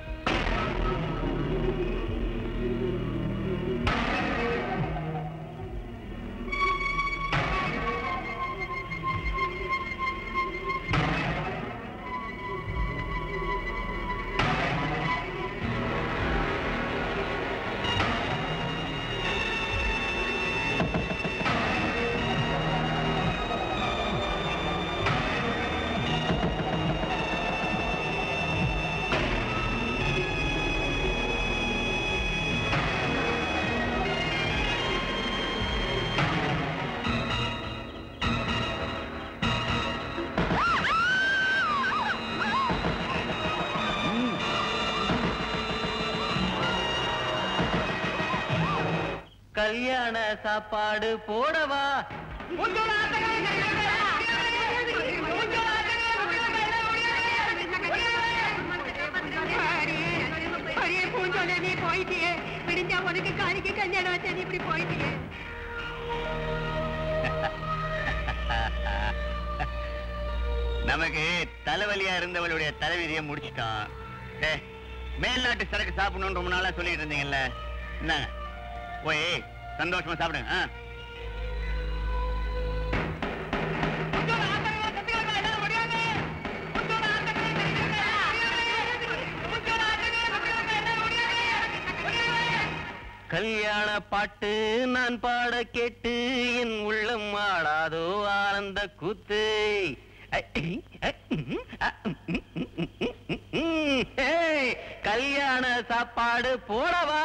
கல்யாண சாப்பாடு போடவா?
பூஞ்சோலை நீ போயிட்டியே, விடிஞ்சா உனக்கு காளிக்கு கல்யாணம் வச்சா நீ இப்படி போயிட்டியே.
நமக்கு தலைவலியா இருந்தவளுடைய தலைவிதியை முடிச்சுட்டான். மேல்நாட்டு சரக்கு சாப்பிடணும்னு ரொம்ப நாளா சொல்லிட்டு இருந்தீங்கல்ல, என்னங்க போய் சந்தோஷமா சாப்பிடுங்க.
கல்யாண பாட்டு நான் பாட கேட்டு என் உள்ளம் ஆடாதோ ஆனந்த கூத்து. கல்யாண சாப்பாடு போடவா?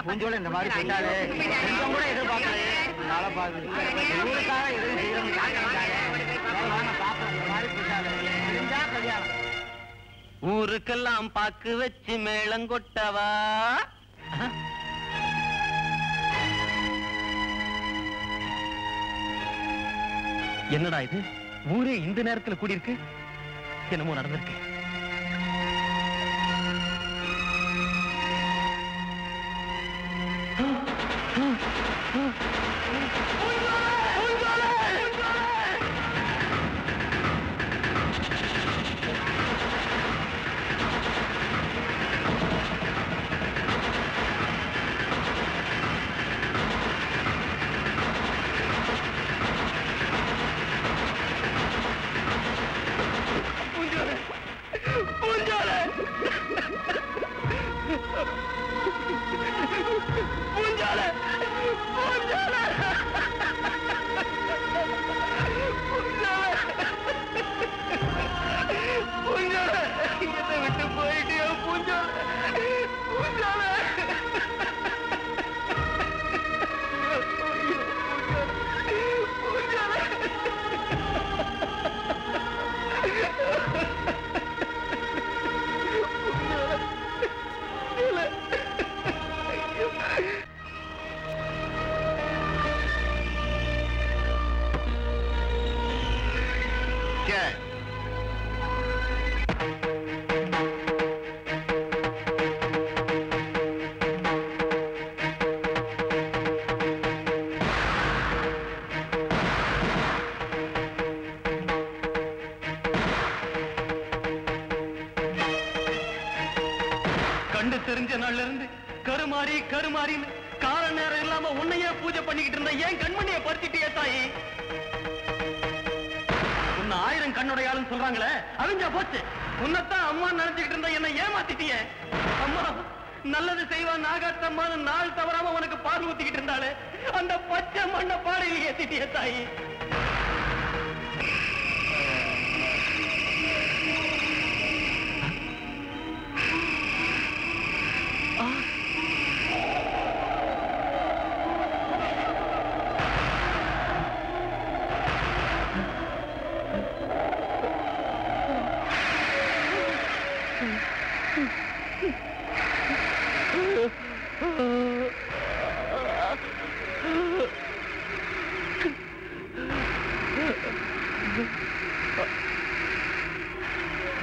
பூஞ்சோலை இந்த மாதிரி போயிட்டாலே கொஞ்சம் கூட எதிர்பார்க்கல. ஊருக்காக எதுவும் செய்யணும்.
ஊருக்கெல்லாம் பாக்கு வச்சு மேளங்கொட்டவா? என்னடா இது, ஊரே இந்த நேரத்துல கூடியிருக்கு? என்னமோ நடந்திருக்கு. தெரிஞ்ச நாள்ல இருந்து கருமாறி கருமாறின்னு கால நேரம் இல்லாம உன்னையே பூஜை பண்ணிக்கிட்டு இருந்த ஏன் கண்மணியை பறிச்சிட்டியே தாயி? உன்னை 1000 கண்ணுடையாளுன்னு சொல்றாங்களே, அவிஞ்சா போச்சு. உன்னைத்தான் அம்மா நினைச்சுக்கிட்டு இருந்தா என்ன ஏமாத்திட்டியே. அம்மா,
நல்லது செய்வான் நாகாத்தம்மான நாள் தவறாம உனக்கு பால் ஊத்திக்கிட்டு இருந்தாலே அந்த பச்சை மண்ண பாடையில் ஏத்திட்டிய தாயி.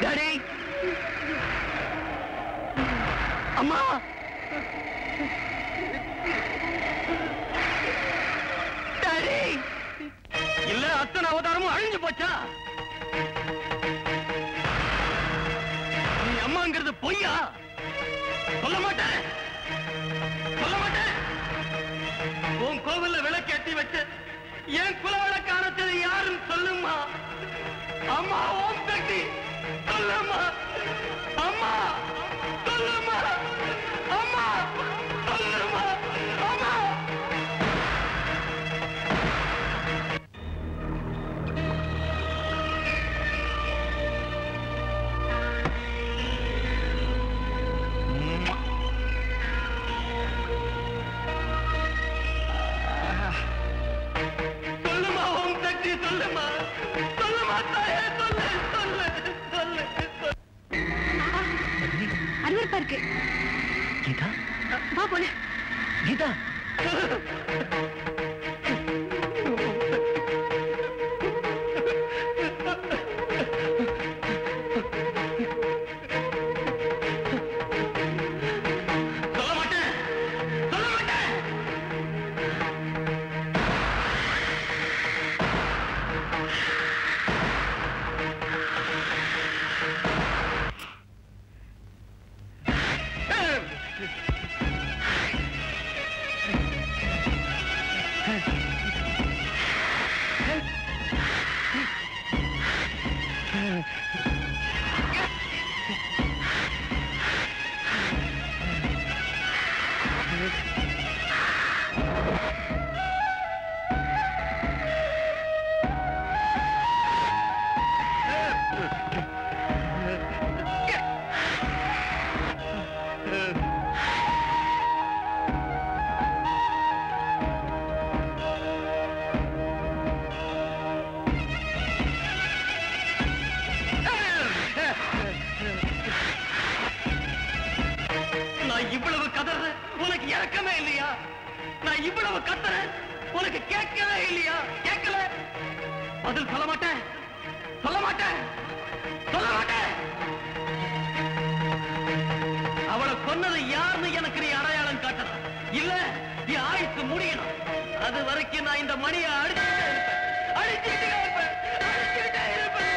டாடி, அம்மா, டாடி, இல்ல அத்தனை அவதாரமும் அழிஞ்சு போச்சா? நீ அம்மாங்கிறது பொய்யா? சொல்ல மாட்டேன், சொல்ல மாட்டேன். உன் கோவில்ல விளக்கேத்தி வச்சு என் குல விளக்கு அணைச்சது யாருன்னு சொல்லுமா? அம்மா, ஓம் சக்தி, சொல்லுமா? அம்மா, சொல்லுமா? அம்மா, சொல்லுமா? அம்மா. சொல்லுமா ஓம் சக்தி, சொல்லுமா? சொல்லுமா தாயே, சொல்லு, சொல்லு, சொல்லு, சொல்லு.
அருவருப்பா இருக்கு.
கீதா,
வா போல.
கீதா. சொல்ல மாட்டேன், சொல்ல மாட்டேன். நான் இவ்வளவு கதறேன், உனக்கு இறக்கமே இல்லையா? நான் இவ்வளவு கத்துறேன், உனக்கு கேட்கவே இல்லையா? கேட்கல, பதில் சொல்ல மாட்டேன், சொல்ல மாட்டேன், சொல்ல மாட்டேன். அவளை கொன்னது யாருன்னு எனக்கு நீ அடையாளம் காட்டணும். இல்ல, நீ ஆயுசு முடியணும். அது வரைக்கும் நான் இந்த மணியை அடிச்சுக்கிட்டே இருப்பேன், அடிச்சுக்கிட்டே இருப்பேன், அடிச்சுக்கிட்டே இருப்பேன்.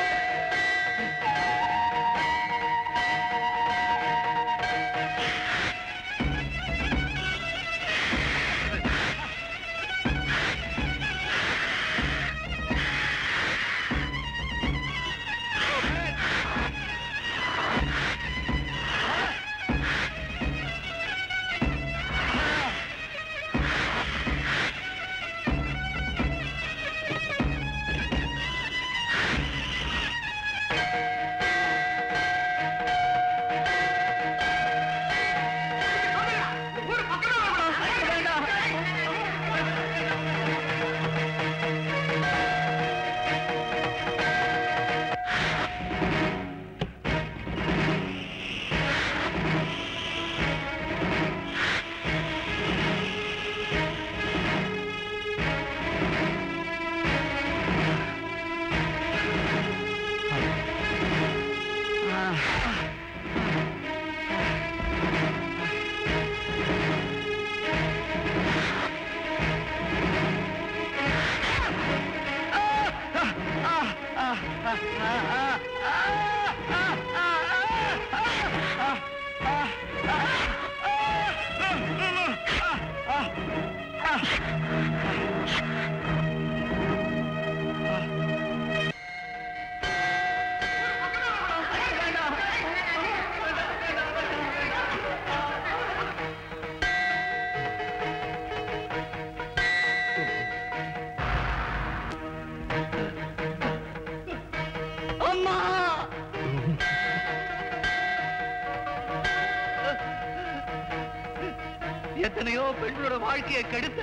எத்தனையோ பெண்ணோட வாழ்க்கையை கெடுத்த,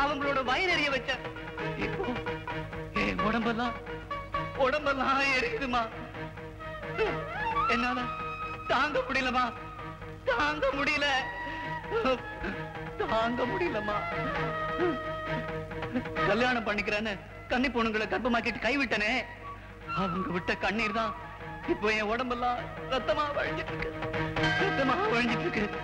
அவங்களோட வயனறிய வச்ச. இப்போ என் உடம்பெல்லாம் எரியுதுமா. என்னால தாங்க முடியலமா, தாங்க முடியலமா. கல்யாணம் பண்ணிக்கிறேன்னு கன்னி பொண்ணுங்களை கர்ப்பமாக்கிட்டு கைவிட்டனே, அவங்க விட்ட கண்ணீர் தான் இப்போ என் உடம்பெல்லாம் ரத்தமா வழிஞ்சிட்டு இருக்கு.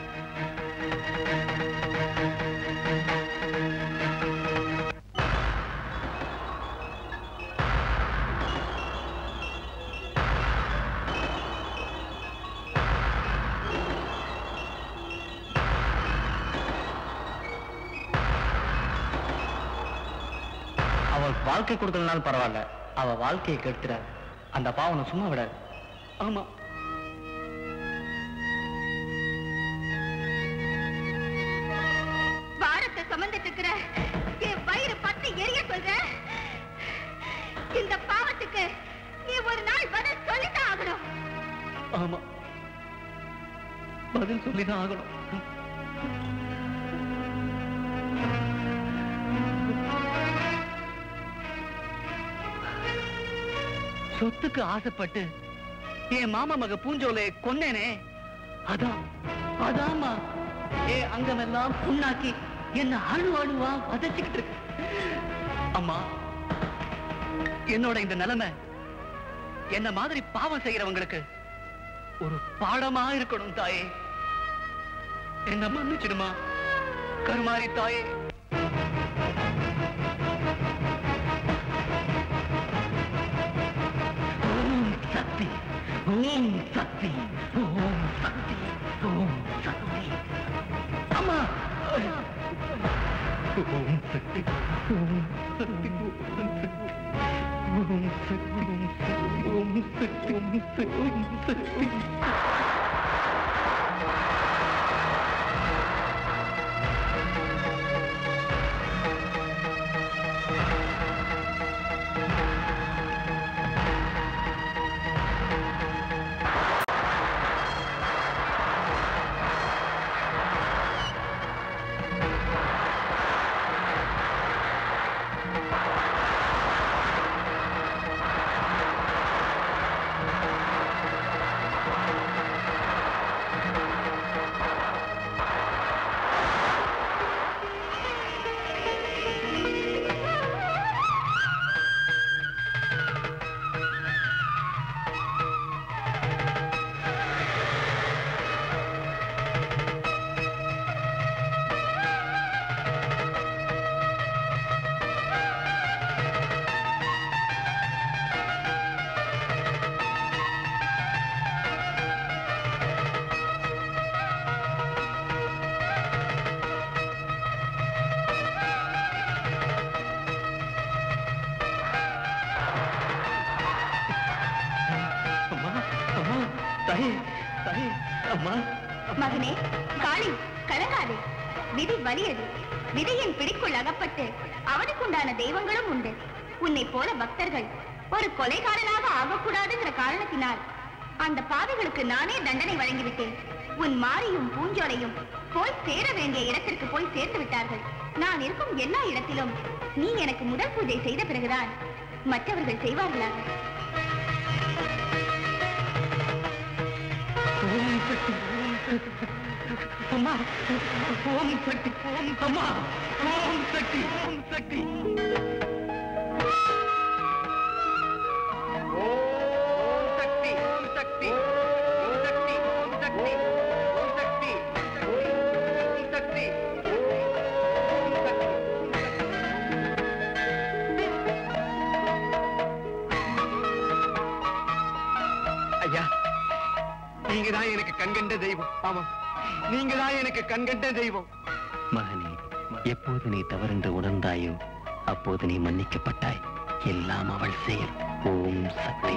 அவள் வாழ்க்கை கொடுக்கலனாலும் பரவாயில்ல, அவ வாழ்க்கையை கெடுத்துறாரு. அந்த பாவனை சும்மா விடாது.
ஆமா,
பாரத்தை சுமந்துட்டு இருக்கிற என் வயிறு பத்தி எரிய சொல்ற. இந்த பாவத்துக்கு நீ ஒரு நாள் பதில் சொல்லிதான் ஆகணும்.
ஆமா, பதில் சொல்லிதான் ஆகணும். சொத்துக்கு ஆசைப்பட்டு என் மாமா மக பூஞ்சோலை கொன்னேனே, அதாம்மா என் அங்கமெல்லாம் புண்ணாக்கி என்ன அழுவா வதச்சிக்கிட்டு இருக்கு. அம்மா, என்னோட இந்த நிலைமை என்ன மாதிரி பாவம் செய்யறவங்களுக்கு ஒரு பாடமா இருக்கணும் தாயே. என்ன மன்னிச்சிடுமா கருமாரி தாயே. சக்தி, ஓம் சக்தி, ஓம் சக்தி, ஓம் சக்தி. அம்மா, ஓம் சக்தி, ஓம் சக்தி, ஓம் சக்தி, ஓம் சக்தி, ஓம் சக்தி, ஓம் சக்தி.
மகனே, காளி கலங்காதே. விதி வலியது. விதியின் பிடிக்குள் அகப்பட்டு அவனுக்குண்டான தெய்வங்களும் உண்டு. உன்னை போல பக்தர்கள் ஒரு கொலைகாரனாக ஆகக்கூடாதுங்கிற காரணத்தினால் அந்த பாவிகளுக்கு நானே தண்டனை வழங்கிவிட்டேன். உன் மாரியும் பூஞ்சோலையும் போய் சேர வேண்டிய இடத்திற்கு போய் சேர்த்து விட்டார்கள். நான் இருக்கும் எல்லா இடத்திலும் நீ எனக்கு முதல் பூஜை செய்த பிறகுதான் மற்றவர்கள் செய்வார்களாக.
அம்மா, ஓம் சக்தி, ஓம் அம்மா, ஓம் சக்தி, ஓம் சக்தி.
ஓம் சக்தி, ஓம் சக்தி, ஓம் சக்தி, ஓம் சக்தி, ஓம் சக்தி, ஓம் சக்தி, ஓம் சக்தி. ஐயா, நீங்க தான் எனக்கு கண்கண்ட தெய்வம். ஆமா, நீங்க தான் எனக்கு கண்கண்ட தெய்வம்.
மகனே, எப்போது நீ தவறென்று உணர்ந்தாயோ அப்போது நீ மன்னிக்கப்பட்டாய். எல்லாம் அவள் செயல். ஓம் சக்தி.